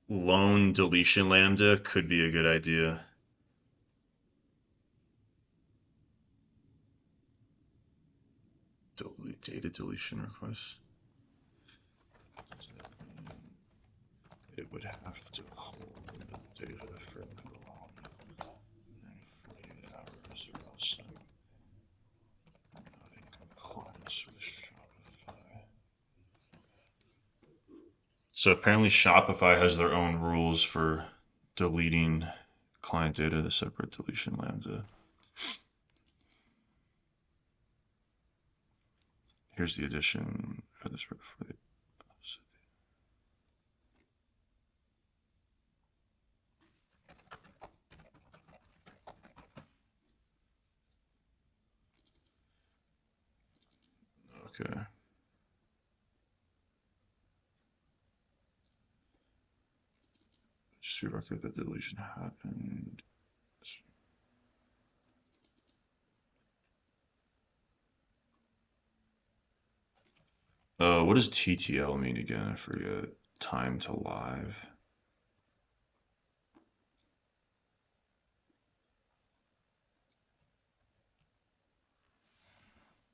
lone deletion lambda could be a good idea. Delete data deletion request. It would have to hold the data for how long? And 48 hours or else I'm not in compliance with Shopify. So apparently Shopify has their own rules for deleting client data, the separate deletion lambda. Here's the addition for this. Okay. Just to record that deletion happened. What does TTL mean again? I forget. Time to live.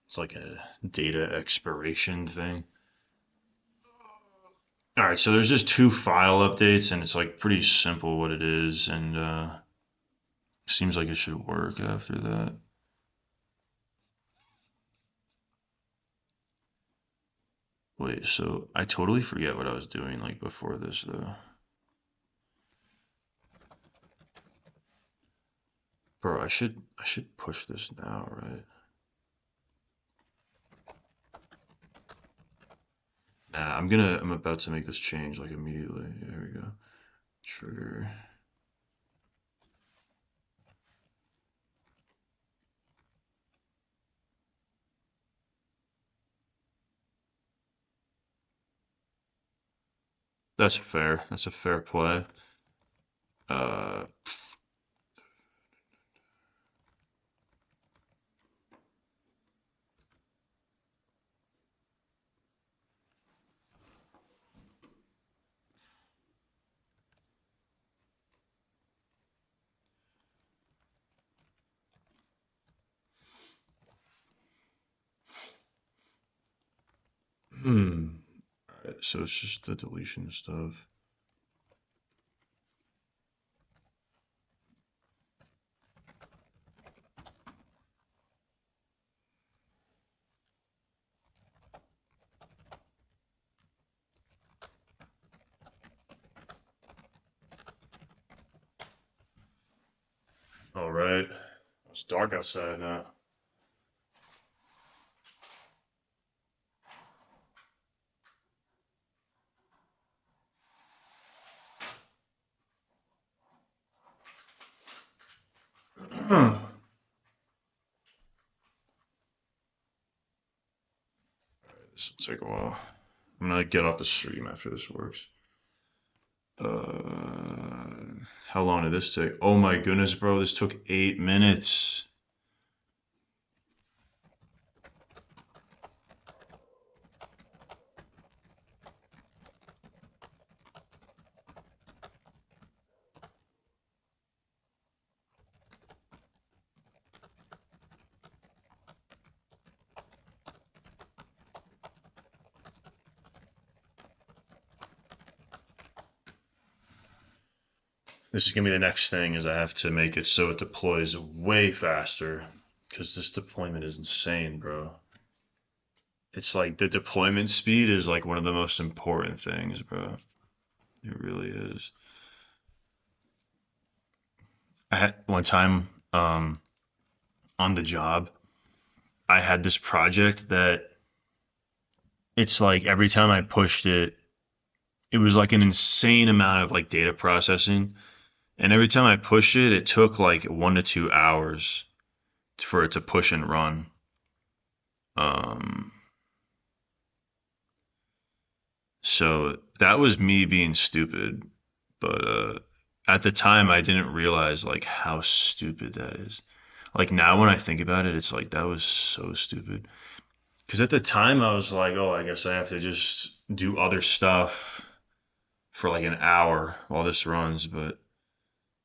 It's like a data expiration thing. All right, so there's just two file updates, and it's like pretty simple what it is, and seems like it should work after that. Wait, so I totally forget what I was doing like before this though. Bro, I should push this now, right? I'm about to make this change like immediately. There we go. Trigger. That's fair. That's a fair play. Uh, hmm. Alright, so it's just the deletion stuff. All right. It's dark outside now. This will take a while. I'm gonna get off the stream after this works. How long did this take? Oh my goodness, bro, this took 8 minutes. This is gonna be the next thing is I have to make it so it deploys way faster because this deployment is insane, bro. It's like the deployment speed is like one of the most important things, bro. It really is. I had one time on the job, I had this project that it's like every time I pushed it, it was like an insane amount of like data processing. And every time I pushed it, it took like 1 to 2 hours for it to push and run. Um, so that was me being stupid. But at the time, I didn't realize like how stupid that is. Like now, when I think about it, it's like that was so stupid. Because at the time, I was like, oh, I guess I have to just do other stuff for like an hour while this runs. But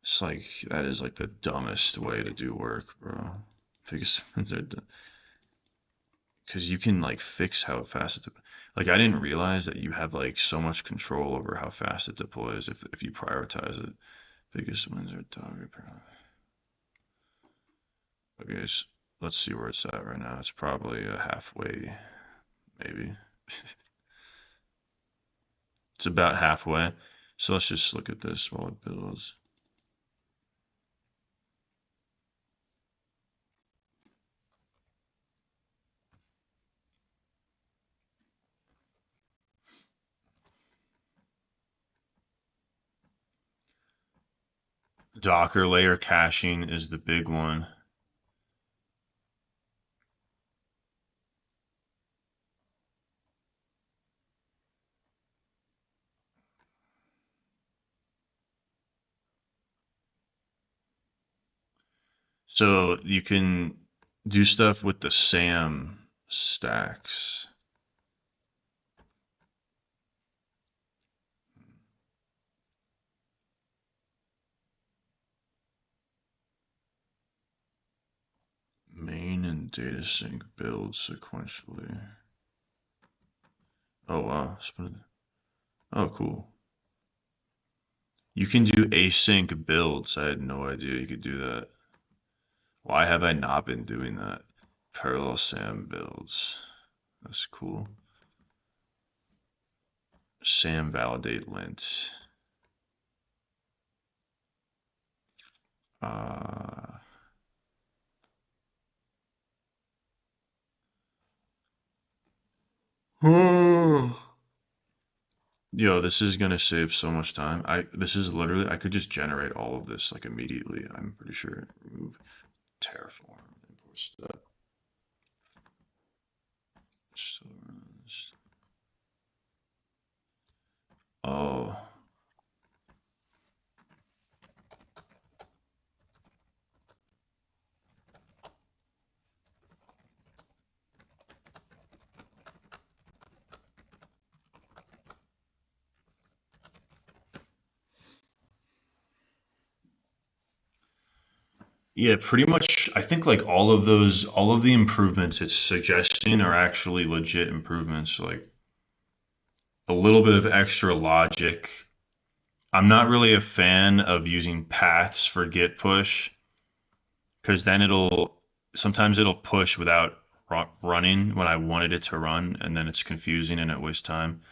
it's like that is like the dumbest way to do work, bro. Because you can like fix how fast it. Like I didn't realize that you have like so much control over how fast it deploys if you prioritize it. Biggest wins are target. Okay, so let's see where it's at right now. It's probably halfway, maybe. It's about halfway. So let's just look at this while it builds. Docker layer caching is the big one. So you can do stuff with the SAM stacks. Main and data sync build sequentially. Oh wow. Oh cool. You can do async builds. I had no idea you could do that. Why have I not been doing that? Parallel SAM builds. That's cool. SAM validate lint. Uh, Yo, this is gonna save so much time. This is literally I could just generate all of this like immediately. I'm pretty sure. Remove Terraform, import step. So, oh, yeah, pretty much. I think like all of the improvements it's suggesting are actually legit improvements. Like a little bit of extra logic. I'm not really a fan of using paths for git push because then it'll sometimes it'll push without running when I wanted it to run, and then it's confusing and it wastes time.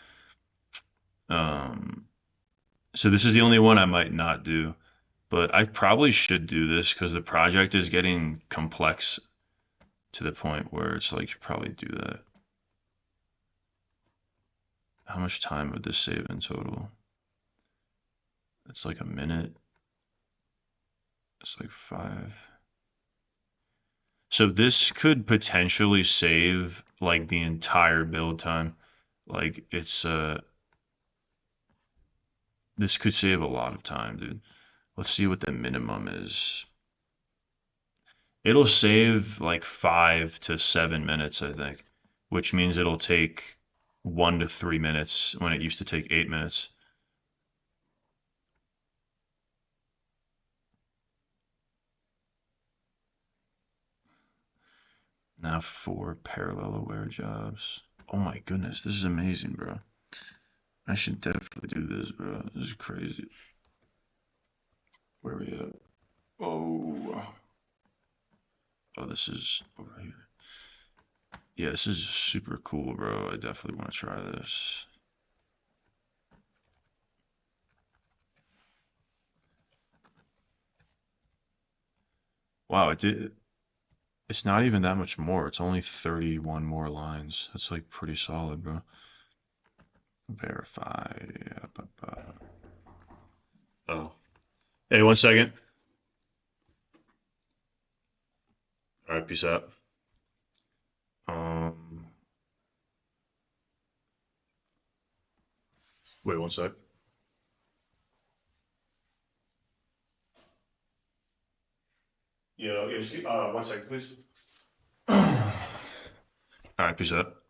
Um, so this is the only one I might not do, but I probably should do this because the project is getting complex to the point where it's like you should probably do that. How much time would this save in total? It's like a minute. It's like 5. So this could potentially save like the entire build time. Like this could save a lot of time, dude. Let's see what the minimum is. It'll save like 5 to 7 minutes, I think, which means it'll take 1 to 3 minutes when it used to take 8 minutes. Now 4 parallel aware jobs. Oh my goodness, this is amazing, bro. I should definitely do this, bro. This is crazy. Where are we at? Oh, oh, this is over here. Yeah, this is super cool, bro. I definitely want to try this. Wow, it did. It's not even that much more. It's only 31 more lines. That's like pretty solid, bro. Verify. Yeah, oh. Hey, 1 second. All right, peace out. Um, wait 1 sec. Yeah, okay, just 1 second, please. All right, peace out.